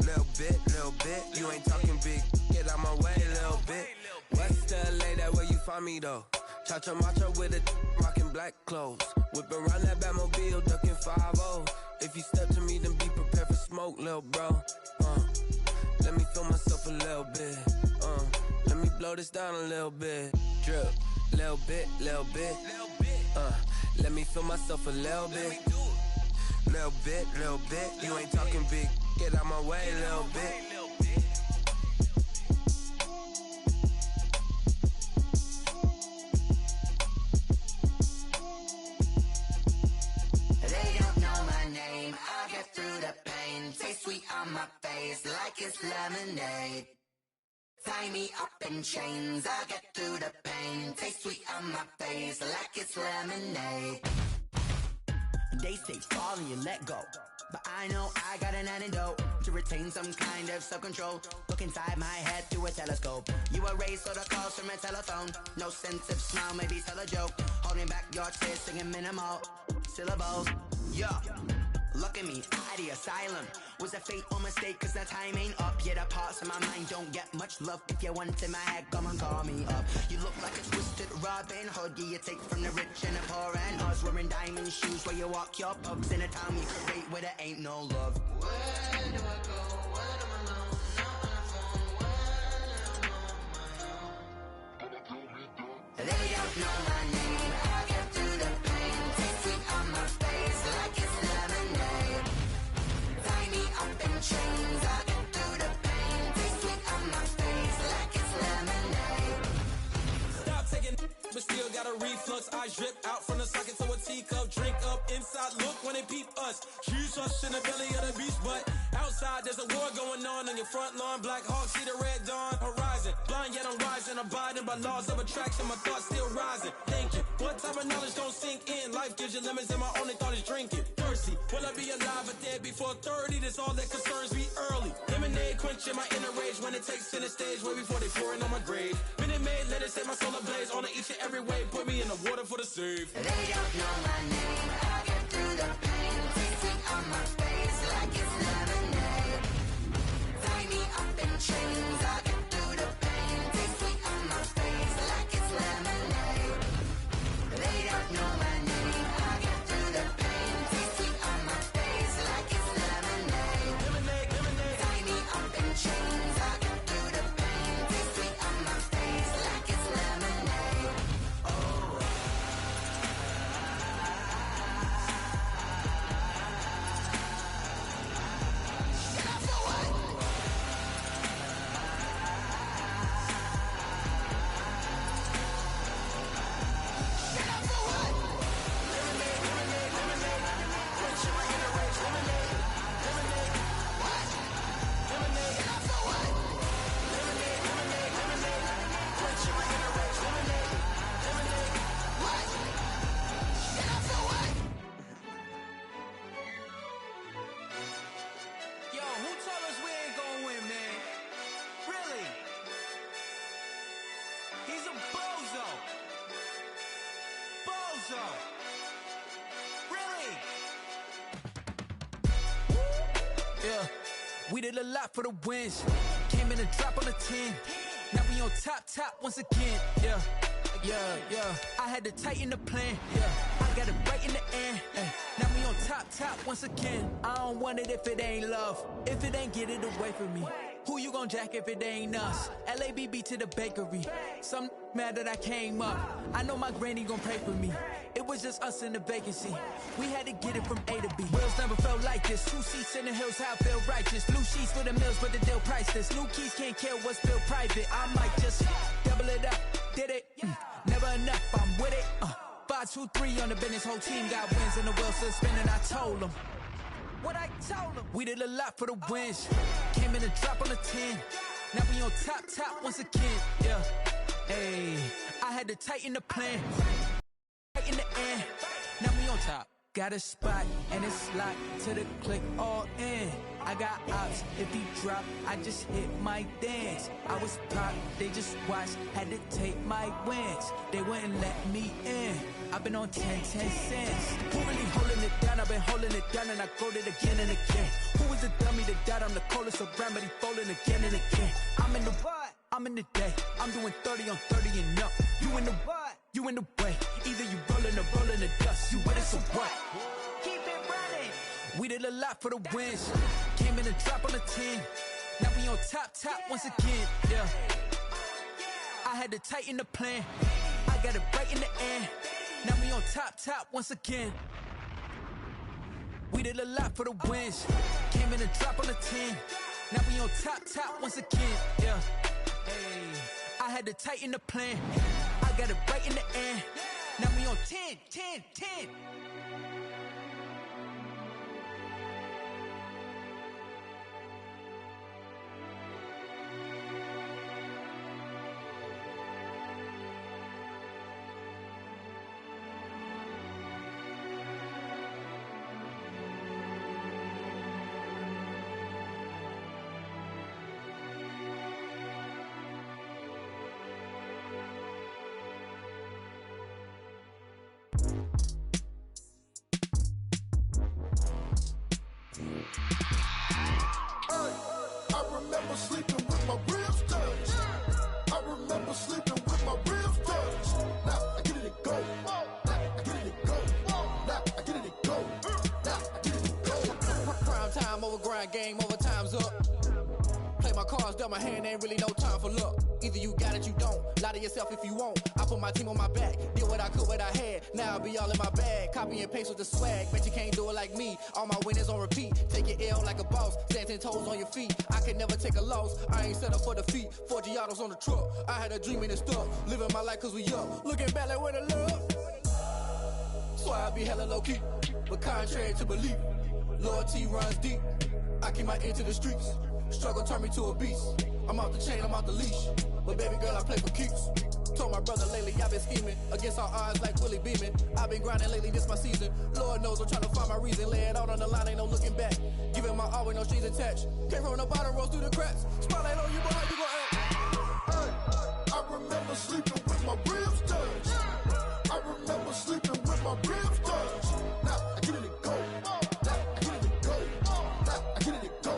Speaker 12: Little bit, you ain't talking big, get out my way, little bit. West LA, that where you find me though. Cha-cha matcha with a rockin' black clothes. Whip around that Batmobile, ducking 5-0. If you step to me, then be prepared for smoke, little bro. Let me feel myself a little bit. Let me blow this down a little bit. Drip, little bit. Let me feel myself a little bit. Little bit, you ain't talking big, get out my way, little bit.
Speaker 13: They don't know my name, I get through the pain. Taste sweet on my face like it's lemonade. Tie me up in chains, I'll get through the pain. Taste sweet on my face like it's lemonade.
Speaker 6: They say fall and you let go, but I know I got an antidote to retain some kind of self-control. Look inside my head through a telescope. You erase all the calls from a telephone. No sense of smile, maybe tell a joke. Holding back your tears, singing minimal syllables. Yeah, look at me, out the asylum. Was a fate or mistake, cause the time ain't up. Yeah, the parts of my mind don't get much love. If you want in my head, come and call me up. You look like a twisted Robin Hood. Yeah, you take from the rich and the poor and us. Wearing diamond shoes where you walk your pugs in a town you create where there ain't no love.
Speaker 13: Where do I go when I'm alone? Not on the phone when I'm on my own. They don't know my name, I get through the pain. Taste sweet on my face like it's lemonade. Tie me up in chains, I get through the pain. Taste sweet on my face like it's lemonade.
Speaker 14: Stop taking but still got a reflux. Eyes drip out from the socket to a teacup. Drink up inside, look when they peep us. Choose us in the belly of the beast, but outside there's a war going on your front lawn. Black Hawk, see the red dawn horizon. Blind yet I'm rising, abiding by laws of attraction. My thoughts still rising. Thinking, what type of knowledge don't sink in? Life gives you lemons and my only thought is drinking. Thirsty, will I be alive or dead before 30? That's all that concerns me early. Lemonade quenching my inner rage when it takes center stage. Way before they pour it on my grave. Minute Maid, let it set my soul ablaze. On each and every way, put me in the water for the save.
Speaker 13: They don't know my name, I get through the pain. Taste sweet on my face like it's lemonade. Tie me up in chains, I get through the pain. Taste sweet on my face like it's lemonade. They don't know my name, I get through the pain. Taste sweet on my face like it's lemonade.
Speaker 14: Lemonade, lemonade.
Speaker 13: Tie me up in chains, I get through the pain. Taste sweet on my face like it's lemonade.
Speaker 6: Yo, who told us we ain't gonna win, man? Really? He's a bozo. Bozo. Really? Yeah, we did a lot for the wins. Came in a drop on the 10. Now we on top once again. Yeah. I had to tighten the plan. Yeah, I got it right in the end. Ay. Now we on top once again. I don't want it if it ain't love. If it ain't, get it away from me. Who you gon' jack if it ain't us? LABB to the bakery. Some mad that I came up. I know my granny gon' pray for me. It was just us in the vacancy. We had to get it from A to B. Wheels never felt like this. 2 seats in the hills, how I feel righteous. Blue sheets for the mills, but the deal priceless. New keys can't kill what's still private. I might just double it up. Did it? Never enough, I'm with it. 5, 2, 3 on the business. Whole team got wins and the wheels still spinning. I told them what I told them. We did a lot for the wins. Came in a drop on the 10. Now we on top once again. Yeah. Hey, I had to tighten the plan. Right in the end. Now we on top. Got a spot and it's locked to the click all in. I got ops, if he drop, I just hit my dance. I was pop, they just watched, had to take my wins. They wouldn't let me in. I've been on 10 cents. Who really holding it down? I've been holding it down and I go it again and again. Who is the dummy that died? I'm the coldest around, but he folding again and again. I'm in the what? I'm in the day. I'm doing 30 on 30 and up. You in the what? You in the way. Either you rolling or rolling the dust. You with us or what? Keep it running. We did a lot for the wins. Came in a drop on the 10. Now we on top once again. Yeah. I had to tighten the plan. I got it right in the end. Now we on top once again. We did a lot for the wins. Came in a drop on the 10. Now we on top once again. Yeah. Hey, I had to tighten the plan. I got it right in the end. Now we on 10.
Speaker 15: I remember sleeping with my ribs touched. I remember sleeping with my ribs touched. Now I get it go. Now I get it go. Now I get it go. Now I get it go.
Speaker 14: Prime time over grind game, over time's up. Play my cards, dealt my hand, ain't really no time for luck. Either you got it, you don't. Lie to yourself if you won't. I put my team on my back, did what I could, what I had. Now I'll be all in my bag, copy and paste with the swag. Bet you can't do it like me. All my winners on repeat. Take your L like a boss, stand 10 toes on your feet. I can never take a loss. I ain't set up for defeat. 4 Giottos on the truck. I had a dream and it stuck. Living my life cause we up. Looking back like where the love. So I be hella low key, but contrary to belief, loyalty runs deep. I keep my ear to the streets. Struggle turned me to a beast. I'm off the chain, I'm off the leash. But baby girl, I play for keeps. Told my brother lately, I've been scheming against all odds like Willie Beeman. I've been grinding lately, this my season. Lord knows I'm trying to find my reason. Lay it out on the line, ain't no looking back. Giving my all with no strings attached. Came from the bottom, rose through the cracks. Spotlight on you, boy, how you gon' act?
Speaker 15: Hey, I remember sleeping with my ribs touched. I remember sleeping with my ribs touched. Now I get it go. Now I get it go. Now I get it go.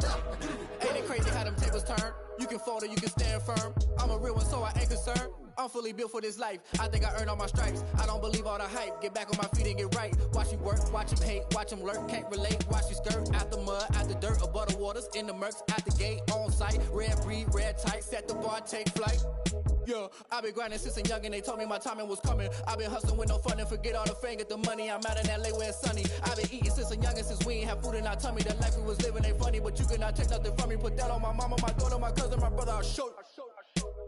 Speaker 15: Now I get it go.
Speaker 14: Ain't it crazy how them tables turn? You can fold or you can stand firm. I'm a real one, so I ain't concerned. I'm fully built for this life. I think I earned all my stripes. I don't believe all the hype. Get back on my feet and get right. Watch you work, watch him hate, watch him lurk. Can't relate, watch you skirt. Out the mud, out the dirt, above the waters, in the murks, out the gate, on site. Red breed, red tight, set the bar, take flight. Yeah, I been grinding since a young and they told me my timing was coming. I been hustling with no fun and forget all the fame, get the money. I'm out in LA where it's sunny. I been eating since a young and since we ain't have food in our tummy. The life we was living ain't funny, but you cannot take nothing from me. Put that on my mama, my daughter, my cousin, my brother, I'll show you.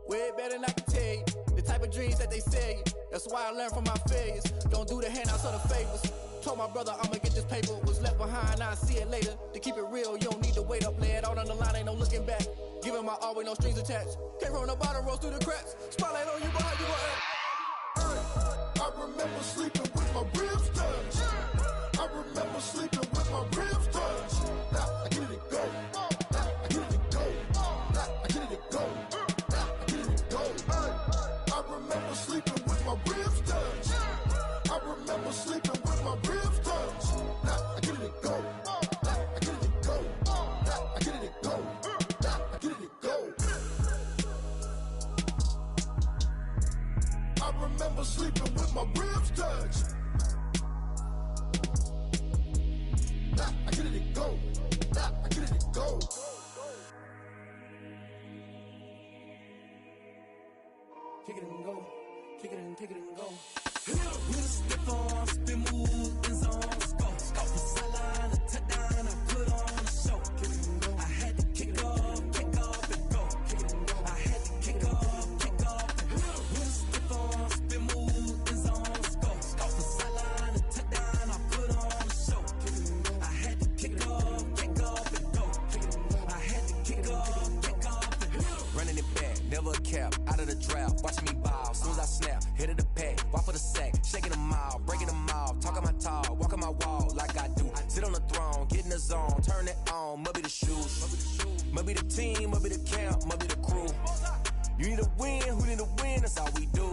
Speaker 14: Way better than I can tell you. The type of dreams that they sell you. That's why I learned from my failures. Don't do the handouts or the favors. Told my brother I'ma get this paper. Was left behind, I'll see it later. To keep it real, you don't need to wait up. Lay it out on the line, ain't no looking back. Giving my all with no strings attached. Came from the bottom, rose through the cracks. Spotlight on you, boy, how you gon' act?
Speaker 15: I remember sleeping with my ribs touched. I remember sleeping with my ribs touched. Now I get it go. Now I get it go. Now I get it go. Now I get it go. I remember sleeping with my ribs touched. I remember sleeping with my ribs touched. Now I get it go. Now I get it go. Now I get it go. Now I get it go. I remember sleeping with my ribs touched. Now I get it go. Now I get it go.
Speaker 10: Kick it and go. Kick it and kick it and go. With a stiff on, spin move, in zone, go. Go for sideline, a touchdown, I put on a show. Kick it and go. I had to kick off and go. Kick it and go. I had to kick off and go. With a stiff on, spin move, in zone, go. Go for sideline, a touchdown, I put on a show. Kick it and go. I had to kick off and go. Kick it and go.
Speaker 12: I had to kick off and go. Running it back, never a cap, out of the draft, watching me ball. Soon as I snap, hit of the pack, walk for the sack, shaking them all, breaking them all, talking my talk, walking my wall like I do. Sit on the throne, get in the zone, turn it on, must be the shoes, must be the team, must be the camp, must be the crew. You need to win, who need to win, that's all we do.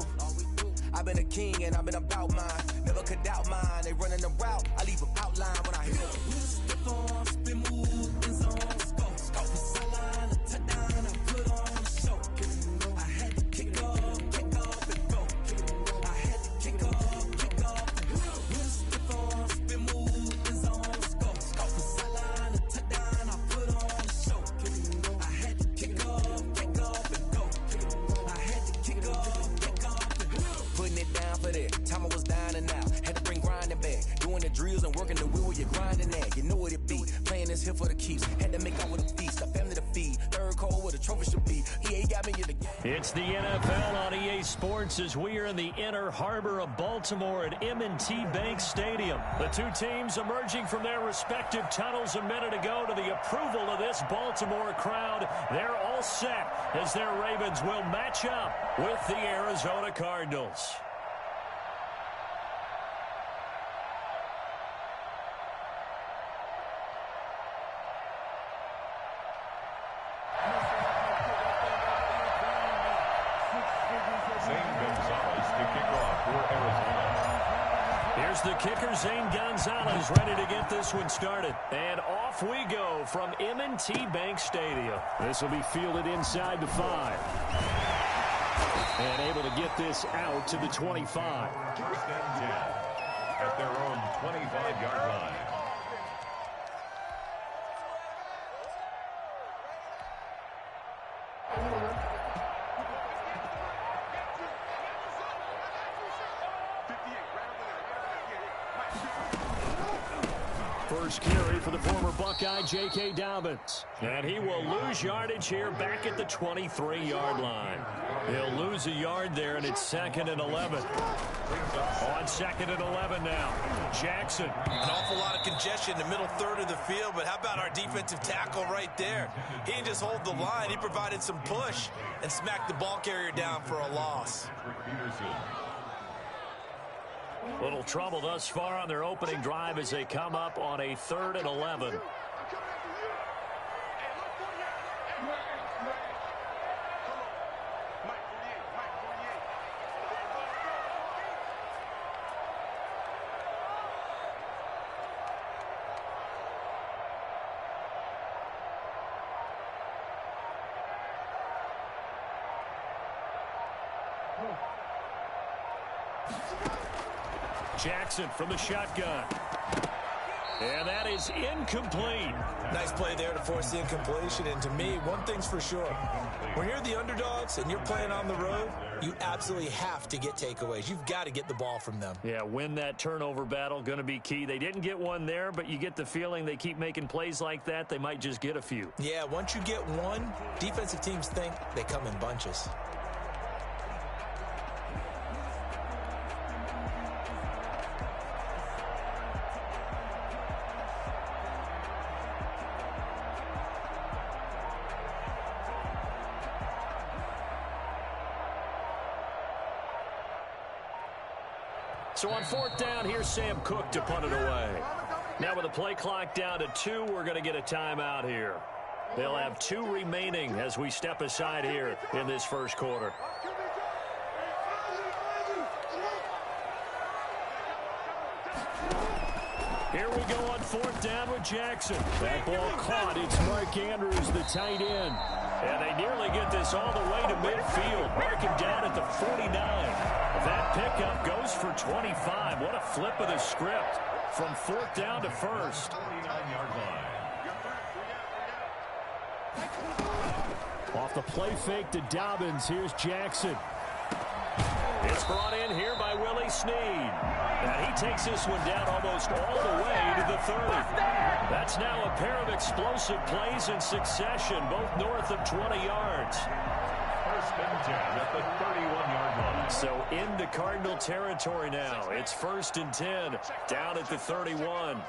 Speaker 12: I've been a king and I've been about mine, never could doubt mine. They running the route, I leave them outline when I hit them.
Speaker 10: With a stiff on, spin move, in zone, go. Go for sideline, a touchdown, I put on a show. Kick it and go. I had to kick off and go. Kick it and go. I had to kick off and go. With a stiff on, spin move, in zone, go. Go for sideline, a touchdown, I put on a show. Kick it and go. I had to kick off and go. Kick it and go. I had to kick off and go.
Speaker 12: Putting it down for that, time I was down and out. Had to bring grinding back, doing the drills and working the wheel where you're grinding at. You know what it be, playing this here for the keeps. Had to make out with a feast, a family to feed. Third cold where the trophy should be. EA got me in the game.
Speaker 1: It's the NFL on EA Sports as we are in the inner harbor of Baltimore at M&T Bank Stadium. The two teams emerging from their respective tunnels a minute ago to the approval of this Baltimore crowd. They're all set as their Ravens will match up with the Arizona Cardinals.
Speaker 3: Zane Gonzalez to kick off for Arizona.
Speaker 1: Here's the kicker, Zane Gonzalez, ready to get this one started. And off we go from M&T Bank Stadium. This will be fielded inside the 5. And able to get this out to the 25.
Speaker 3: First and 10 at their own 25-yard line.
Speaker 1: First carry for the former Buckeye, J.K. Dobbins. And he will lose yardage here back at the 23-yard line. He'll lose a yard there, and it's 2nd and 11. On 2nd and 11 now. Jackson.
Speaker 2: An awful lot of congestion in the middle third of the field, but how about our defensive tackle right there? He didn't just hold the line. He provided some push and smacked the ball carrier down for a loss.
Speaker 1: Little trouble thus far on their opening drive as they come up on a 3rd and 11. Jackson from the shotgun. And that is incomplete.
Speaker 2: Nice play there to force the incompletion. And to me, one thing's for sure. When you're the underdogs and you're playing on the road, you absolutely have to get takeaways. You've got to get the ball from them.
Speaker 1: Yeah, win that turnover battle, going to be key. They didn't get one there, but you get the feeling they keep making plays like that, they might just get a few.
Speaker 2: Yeah, once you get one, defensive teams think they come in bunches.
Speaker 1: So on 4th down, here's Sam Cook to punt it away. Now with the play clock down to 2, we're going to get a timeout here. They'll have 2 remaining as we step aside here in this first quarter. Here we go on 4th down with Jackson. That ball caught. It's Mark Andrews, the tight end. And they nearly get this all the way to midfield. Mark him down at the 49. That pickup goes for 25. What a flip of the script from 4th down to 1st.
Speaker 3: 49-yard line.
Speaker 1: Off the play fake to Dobbins. Here's Jackson. It's brought in here by Willie Snead. And he takes this one down almost all the way to the 30. That's now a pair of explosive plays in succession, both north of 20 yards.
Speaker 3: First and 10 at the 31-yard line.
Speaker 1: So into Cardinal territory now. It's 1st and 10 down at the 31.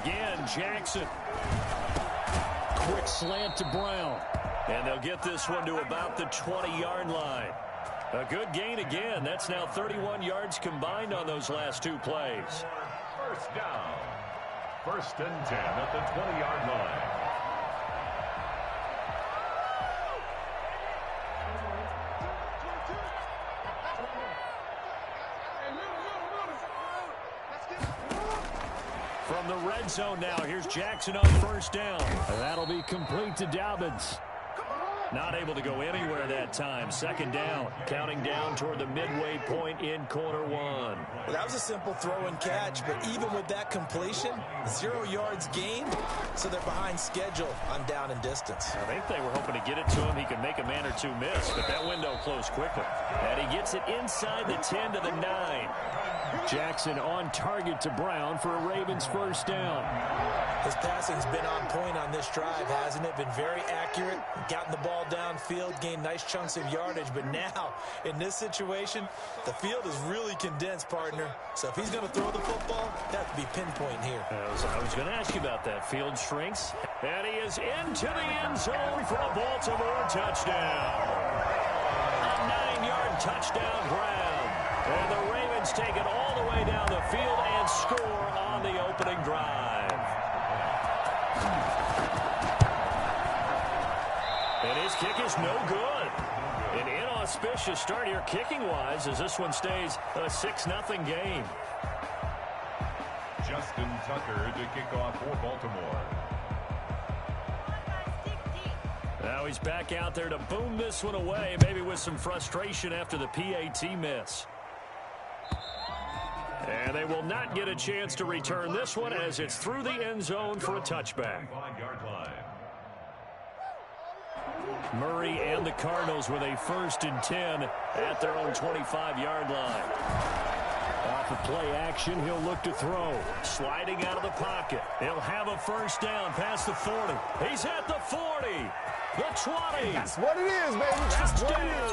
Speaker 1: Again, Jackson. Quick slant to Brown. And they'll get this one to about the 20-yard line. A good gain again. That's now 31 yards combined on those last 2 plays.
Speaker 3: First down. 1st and 10 at the 20-yard line.
Speaker 1: From the red zone now, here's Jackson on 1st down. That'll be complete to Dobbins. Not able to go anywhere that time. 2nd down. Counting down toward the midway point in quarter 1.
Speaker 2: Well, that was a simple throw and catch, but even with that completion, 0 yards gained, so they're behind schedule on down and distance.
Speaker 1: I think they were hoping to get it to him. He could make a man or 2 miss, but that window closed quickly. And he gets it inside the 10 to the 9. Jackson on target to Brown for a Ravens 1st down.
Speaker 2: His passing's been on point on this drive, hasn't it? Been very accurate, gotten the ball downfield, gained nice chunks of yardage. But now, in this situation, the field is really condensed, partner. So if he's going to throw the football, that would be pinpoint here.
Speaker 1: I was going to ask you about that. Field shrinks. And he is into the end zone for a Baltimore touchdown. A 9-yard touchdown grab. And the Ravens take it all the way down the field and score on the opening drive. And his kick is no good. An inauspicious start here kicking-wise as this one stays a 6-0 game.
Speaker 3: Justin Tucker to kick off for Baltimore.
Speaker 1: Now he's back out there to boom this one away, maybe with some frustration after the PAT miss. And they will not get a chance to return this one as it's through the end zone for a touchback. Murray and the Cardinals with a 1st and 10 at their own 25-yard line. Off of play action, he'll look to throw. Sliding out of the pocket. He'll have a 1st down past the 40. He's at the 40. The 20.
Speaker 16: That's what it is, baby. That's what it is.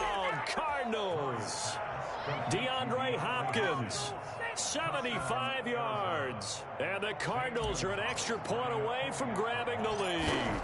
Speaker 1: Cardinals. DeAndre Hopkins. 75 yards. And the Cardinals are an extra point away from grabbing the lead.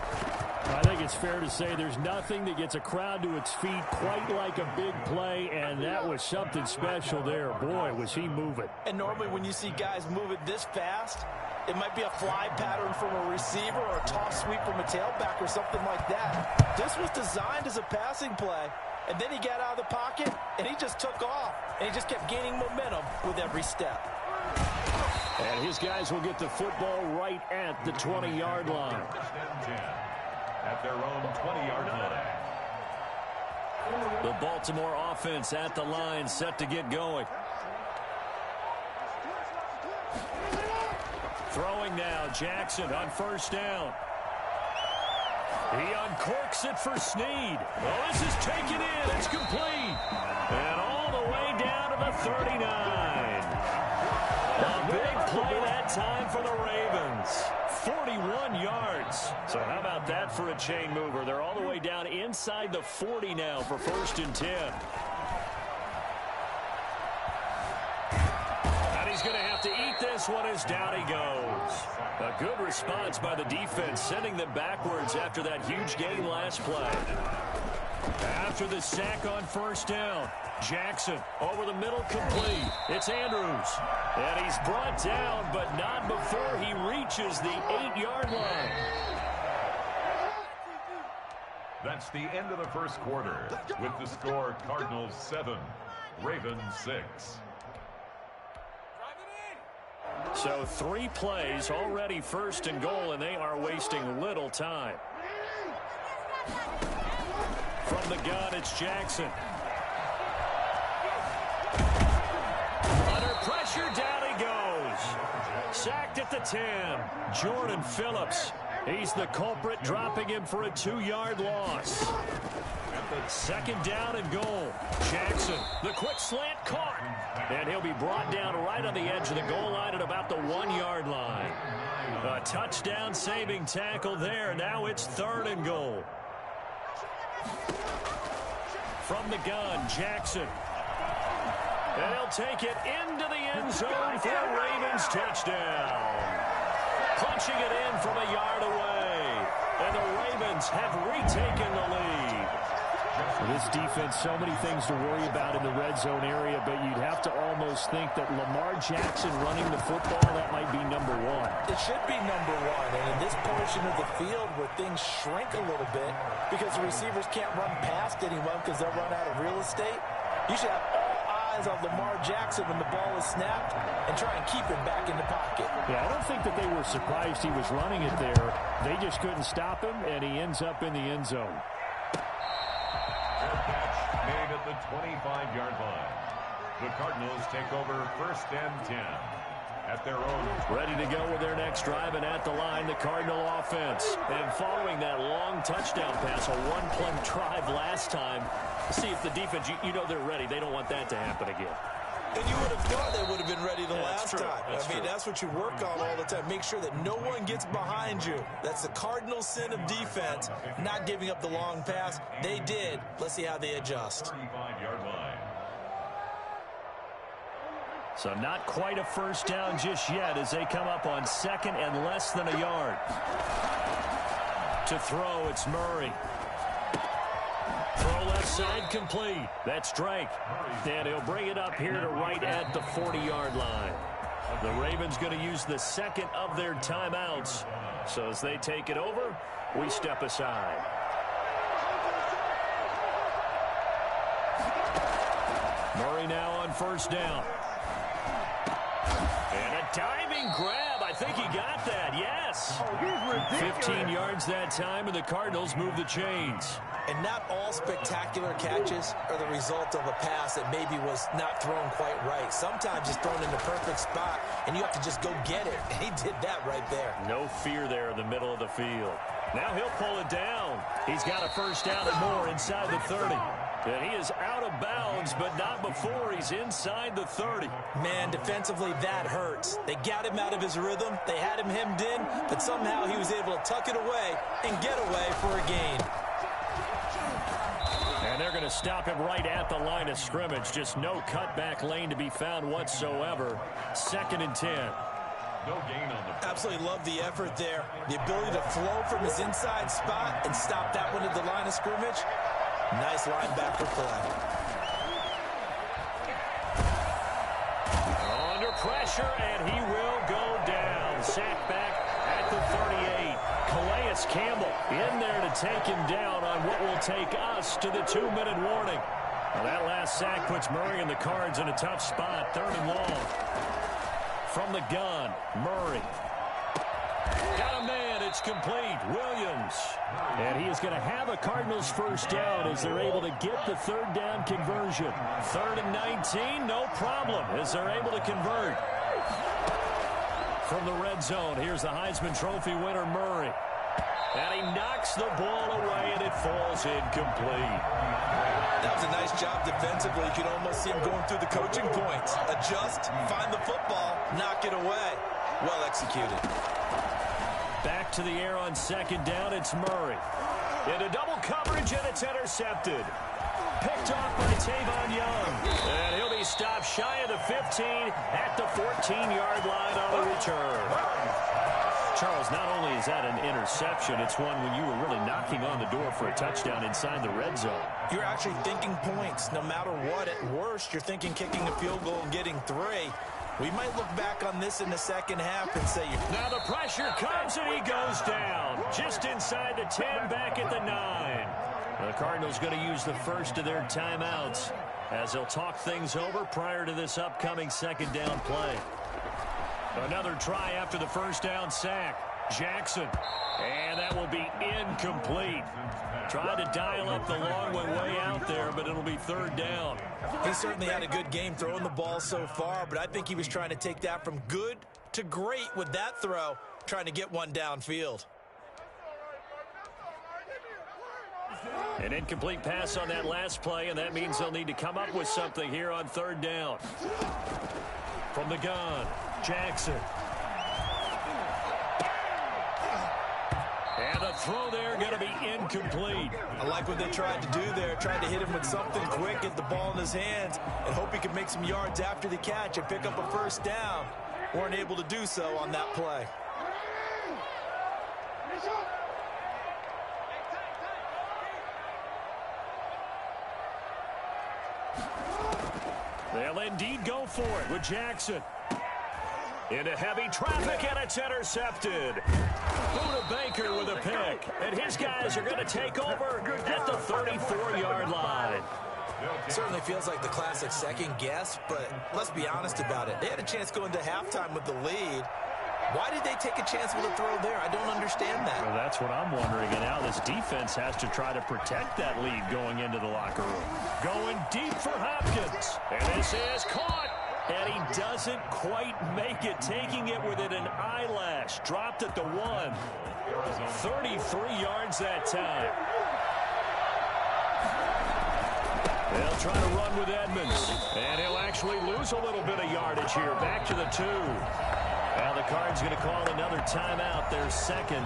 Speaker 17: I think it's fair to say there's nothing that gets a crowd to its feet quite like a big play, and that was something special there. Boy, was he moving.
Speaker 2: And normally when you see guys moving this fast, it might be a fly pattern from a receiver or a toss sweep from a tailback or something like that. This was designed as a passing play, and then he got out of the pocket, and he just took off, and he just kept gaining momentum with every step.
Speaker 17: And his guys will get the football right at the 20-yard line.
Speaker 3: At their own 20-yard line.
Speaker 1: The Baltimore offense at the line, set to get going. Throwing now, Jackson on 1st down. He uncorks it for Snead. Well, this is taken in. It's complete. And all the way down to the 39. A big play that time for the Ravens. 41 yards. So how about that for a chain mover? They're all the way down inside the 40 now for 1st and 10. And he's going to have to eat this one as down he goes. A good response by the defense, sending them backwards after that huge gain last play. After the sack on 1st down, Jackson over the middle, complete. It's Andrews. And he's brought down, but not before he reaches the 8-yard line.
Speaker 3: That's the end of the 1st quarter. With the score, Cardinals 7, Ravens 6.
Speaker 1: So 3 plays, already 1st and goal, and they are wasting little time. From the gun, it's Jackson. Under pressure, down he goes. Sacked at the 10. Jordan Phillips. He's the culprit, dropping him for a 2-yard loss. 2nd down and goal. Jackson, the quick slant, caught. And he'll be brought down right on the edge of the goal line at about the 1-yard line. A touchdown saving tackle there. Now it's 3rd and goal. From the gun, Jackson. And he'll take it into the end zone for a Ravens touchdown. Punching it in from a yard away. And the Ravens have retaken the lead.
Speaker 17: This defense, so many things to worry about in the red zone area, but you'd have to almost think that Lamar Jackson running the football, that might be number 1.
Speaker 2: It should be number 1, and in this portion of the field where things shrink a little bit because the receivers can't run past anyone because they'll run out of real estate, you should have all eyes on Lamar Jackson when the ball is snapped and try and keep him back in the pocket.
Speaker 17: Yeah, I don't think that they were surprised he was running it there. They just couldn't stop him, and he ends up in the end zone.
Speaker 3: Catch made at the 25-yard line. The Cardinals take over 1st and 10 at their own.
Speaker 1: Ready to go with their next drive, and at the line, the Cardinal offense. And following that long touchdown pass, a 1-play drive last time, see if the defense, you know they're ready. They don't want that to happen again.
Speaker 2: And you would have thought they would have been ready the last
Speaker 1: true.
Speaker 2: time. That's what you work on all the time. Make sure that no one gets behind you. That's the cardinal sin of defense, not giving up the long pass. They did. Let's see how they adjust.
Speaker 3: 35-yard line.
Speaker 1: So not quite a 1st down just yet as they come up on 2nd and less than a yard. To throw, it's Murray. Throw left side, complete. That's Drake. And he'll bring it up here to right at the 40-yard line. The Ravens going to use the 2nd of their timeouts. So as they take it over, we step aside. Murray now on first down. And a diving grab. I think he got that. Yes. 15 yards that time, and the Cardinals move the chains.
Speaker 2: And not all spectacular catches are the result of a pass that maybe was not thrown quite right. Sometimes it's thrown in the perfect spot, and you have to just go get it. And he did that right there.
Speaker 1: No fear there in the middle of the field. Now he'll pull it down. He's got a first down and more inside the 30. And he is out of bounds, but not before he's inside the 30.
Speaker 2: Man, defensively, that hurts. They got him out of his rhythm. They had him hemmed in, but somehow he was able to tuck it away and get away for a gain.
Speaker 1: And they're going to stop him right at the line of scrimmage. Just no cutback lane to be found whatsoever. 2nd and 10.
Speaker 3: No gain on the...
Speaker 2: Absolutely love the effort there. The ability to flow from his inside spot and stop that one at the line of scrimmage. Nice linebacker play.
Speaker 1: Under pressure, and he will go down. Sacked back at the 38. Calais Campbell in there to take him down on what will take us to the 2-minute warning. Well, that last sack puts Murray and the Cards in a tough spot. 3rd and long. From the gun, Murray. Got a man, it's complete. Williams. And he is going to have a Cardinals first down as they're able to get the 3rd down conversion. 3rd and 19, no problem as they're able to convert. From the red zone, here's the Heisman Trophy winner, Murray. And he knocks the ball away, and it falls incomplete.
Speaker 2: That was a nice job defensively. You could almost see him going through the coaching points. Adjust, find the football, knock it away. Well executed.
Speaker 1: Back to the air on 2nd down, it's Murray. Into double coverage, and it's intercepted. Picked off by Tavon Young. And he'll be stopped shy of the 15 at the 14-yard line on the return. Charles, not only is that an interception, it's one when you were really knocking on the door for a touchdown inside the red zone.
Speaker 2: You're actually thinking points. No matter what, at worst, you're thinking kicking a field goal and getting 3. We might look back on this in the second half and say...
Speaker 1: Now the pressure comes, and he goes down. Just inside the 10, back at the 9. The Cardinals going to use the first of their timeouts as they'll talk things over prior to this upcoming 2nd down play. Another try after the first down sack. Jackson. And that will be incomplete. Tried to dial up the long way out there, but it'll be 3rd down.
Speaker 2: He certainly had a good game throwing the ball so far, but I think he was trying to take that from good to great with that throw, trying to get one downfield.
Speaker 1: An incomplete pass on that last play, and that means they'll need to come up with something here on 3rd down. From the gun, Jackson. And the throw there going to be incomplete.
Speaker 2: I like what they tried to do there. Tried to hit him with something quick, get the ball in his hands, and hope he could make some yards after the catch and pick up a first down. Weren't able to do so on that play.
Speaker 1: They'll indeed go for it with Jackson. Into heavy traffic, and it's intercepted. Buda Baker with a pick. And his guys are going to take over at the 34-yard line.
Speaker 2: Certainly feels like the classic second guess, but let's be honest about it. They had a chance going to halftime with the lead. Why did they take a chance with a throw there? I don't understand that.
Speaker 1: Well, that's what I'm wondering. And now this defense has to try to protect that lead going into the locker room. Going deep for Hopkins. And this is caught. And he doesn't quite make it, taking it within an eyelash. Dropped at the 1. 33 yards that time. They'll try to run with Edmonds. And he'll actually lose a little bit of yardage here. Back to the 2. Now the Cards going to call another timeout, their 2nd,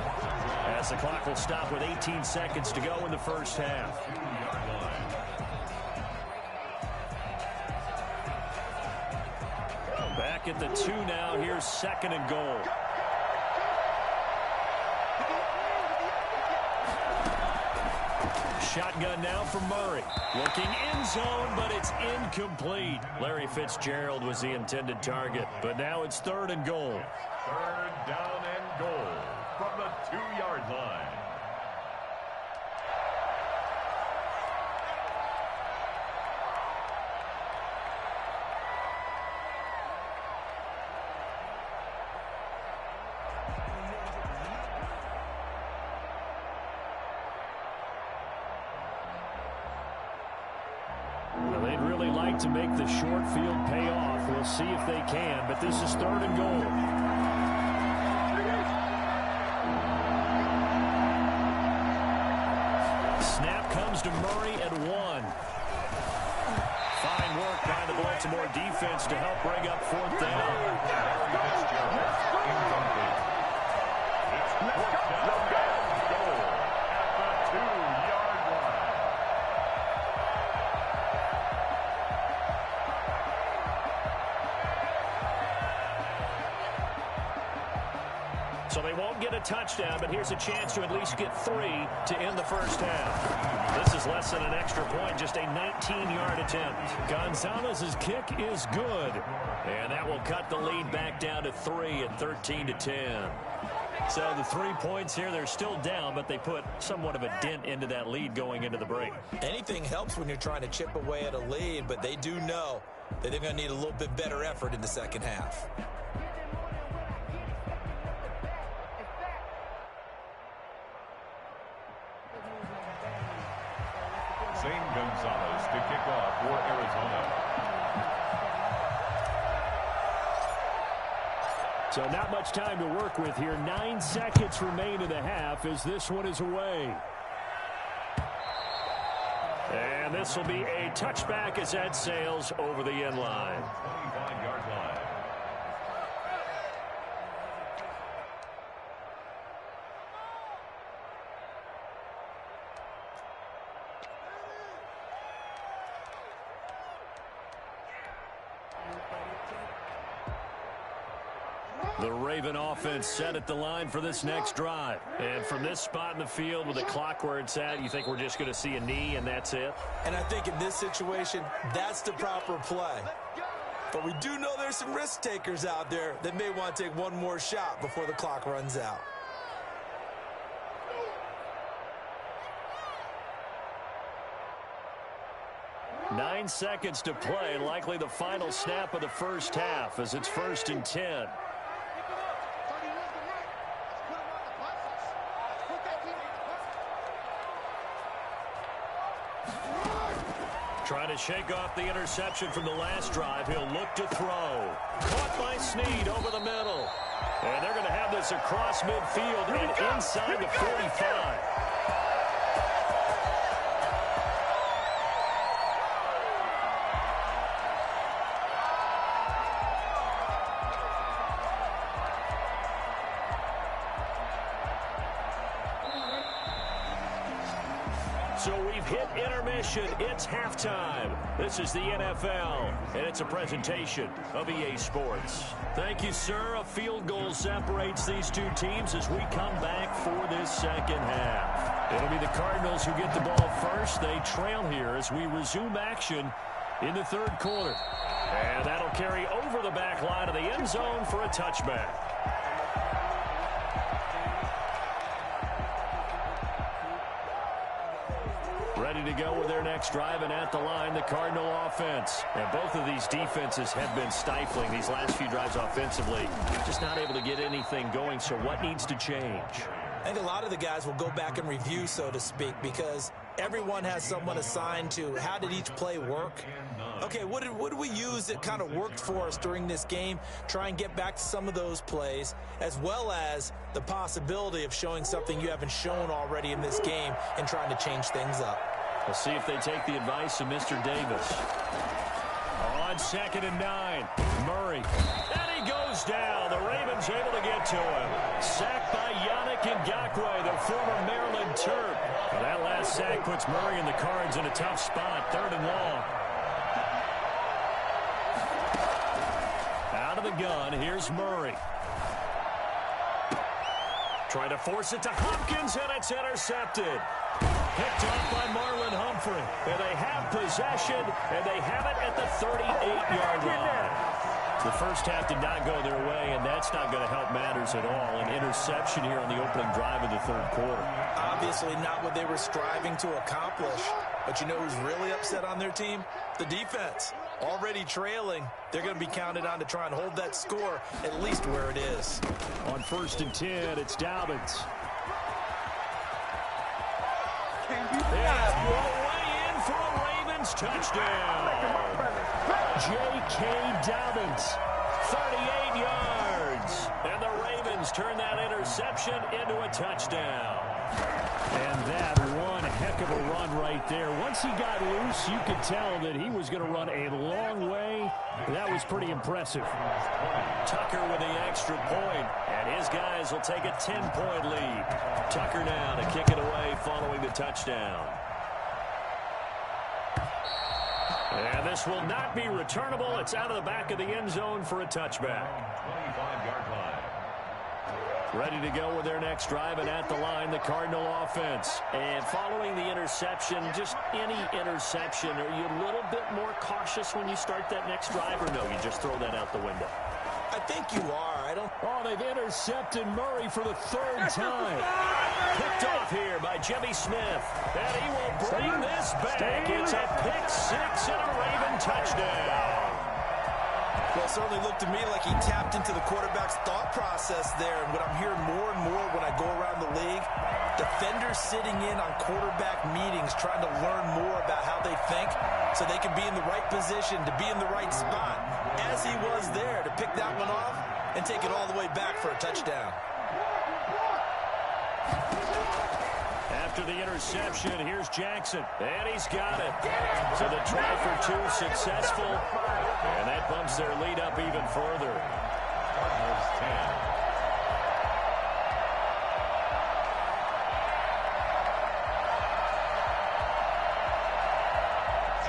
Speaker 1: as the clock will stop with 18 seconds to go in the first half. Back at the 2 now. Here's 2nd and goal. Shotgun now for Murray. Looking in zone, but it's incomplete. Larry Fitzgerald was the intended target, but now it's 3rd and goal.
Speaker 3: 3rd down and goal from the 2-yard line.
Speaker 17: Well, they'd really like to make the short field pay off. We'll see if they can, but this is 3rd and goal. Snap comes to Murray at 1. Fine work by the Baltimore defense to help bring up 4th down.
Speaker 3: It's 4th down and goal at the 2-yard line.
Speaker 1: So they won't get a touchdown, but here's a chance to at least get 3 to end the first half. This is less than an extra point, just a 19-yard attempt. Gonzalez's kick is good, and that will cut the lead back down to 3 at 13-10. So the 3 points here, they're still down, but they put somewhat of a dent into that lead going into the break.
Speaker 2: Anything helps when you're trying to chip away at a lead, but they do know that they're going to need a little bit better effort in the second half.
Speaker 3: Zane Gonzalez to kick off for Arizona.
Speaker 17: So not much time to work with here. 9 seconds remain in the half as this one is away.
Speaker 1: And this will be a touchback as that sails over the end line.
Speaker 3: 25-yard line.
Speaker 1: The Raven offense set at the line for this next drive. And from this spot in the field with the clock where it's at, you think we're just going to see a knee and that's it?
Speaker 2: And I think in this situation, that's the proper play. But we do know there's some risk takers out there that may want to take one more shot before the clock runs out.
Speaker 1: Nine seconds to play, likely the final snap of the first half as it's 1st and 10. Trying to shake off the interception from the last drive. He'll look to throw. Caught by Snead over the middle. And they're going to have this across midfield and inside the 45. So we've hit intermission. It's halftime. This is the NFL, and it's a presentation of EA Sports. Thank you, sir. A field goal separates these two teams as we come back for this second half. It'll be the Cardinals who get the ball first. They trail here as we resume action in the 3rd quarter. And that'll carry over the back line of the end zone for a touchback. Ready to go with their next drive, and at the line, the Cardinal offense. And both of these defenses have been stifling these last few drives offensively. Just not able to get anything going, so what needs to change?
Speaker 2: I think a lot of the guys will go back and review, so to speak, because everyone has someone assigned to how did each play work. Okay, what did we use that kind of worked for us during this game? Try and get back to some of those plays, as well as the possibility of showing something you haven't shown already in this game and trying to change things up.
Speaker 1: We'll see if they take the advice of Mr. Davis. On 2nd and 9, Murray. And he goes down. The Ravens able to get to him. Sacked by Yannick Ngakoue, the former Maryland Terp. Well, that last sack puts Murray and the Cards in a tough spot. 3rd and long. Out of the gun, here's Murray. Trying to force it to Hopkins, and it's intercepted. Picked off by Marlon Humphrey. And they have possession, and they have it at the 38-yard line. The first half did not go their way, and that's not going to help matters at all. An interception here on the opening drive of the 3rd quarter.
Speaker 2: Obviously not what they were striving to accomplish. But you know who's really upset on their team? The defense. Already trailing. They're going to be counted on to try and hold that score at least where it is.
Speaker 17: On 1st and 10, it's Dobbins.
Speaker 1: Yeah, way in for a Ravens touchdown. J.K. Dobbins, 38 yards. And the Ravens turn that interception into a touchdown.
Speaker 17: And that one heck of a run right there. Once he got loose, you could tell that he was going to run a long way. That was pretty impressive.
Speaker 1: Tucker with the extra point, and his guys will take a 10-point lead. Tucker now to kick it away following the touchdown. And this will not be returnable. It's out of the back of the end zone for a touchback.
Speaker 3: 25-yard line.
Speaker 1: Ready to go with their next drive, and at the line, the Cardinal offense. And following the interception, just any interception, are you a little bit more cautious when you start that next drive, or no, you just throw that out the window?
Speaker 2: I think you are.
Speaker 1: Oh, they've intercepted Murray for the third time. Picked off here by Jimmy Smith. And he will bring this back. It's a pick-6 and a Raven touchdown.
Speaker 2: Well, it certainly looked to me like he tapped into the quarterback's thought process there. And what I'm hearing more and more when I go around the league, defenders sitting in on quarterback meetings trying to learn more about how they think so they can be in the right position to be in the right spot, as he was there to pick that one off and take it all the way back for a touchdown.
Speaker 1: After the interception, here's Jackson, and he's got it. So the try for two successful, and that bumps their lead up even further.
Speaker 3: Cardinals 10.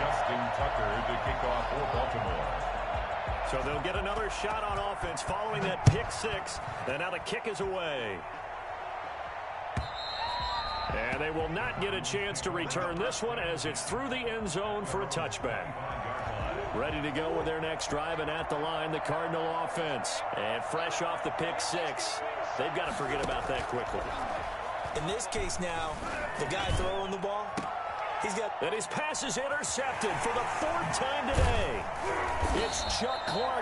Speaker 3: Justin Tucker to kick off for Baltimore.
Speaker 1: So they'll get another shot on offense following that pick-6, and now the kick is away. And they will not get a chance to return this one as it's through the end zone for a touchback. Ready to go with their next drive, and at the line, the Cardinal offense. And fresh off the pick-6, they've got to forget about that quickly.
Speaker 2: In this case now, the guy throwing the ball, he's got...
Speaker 1: And his pass is intercepted for the 4th time today. It's Chuck Clark.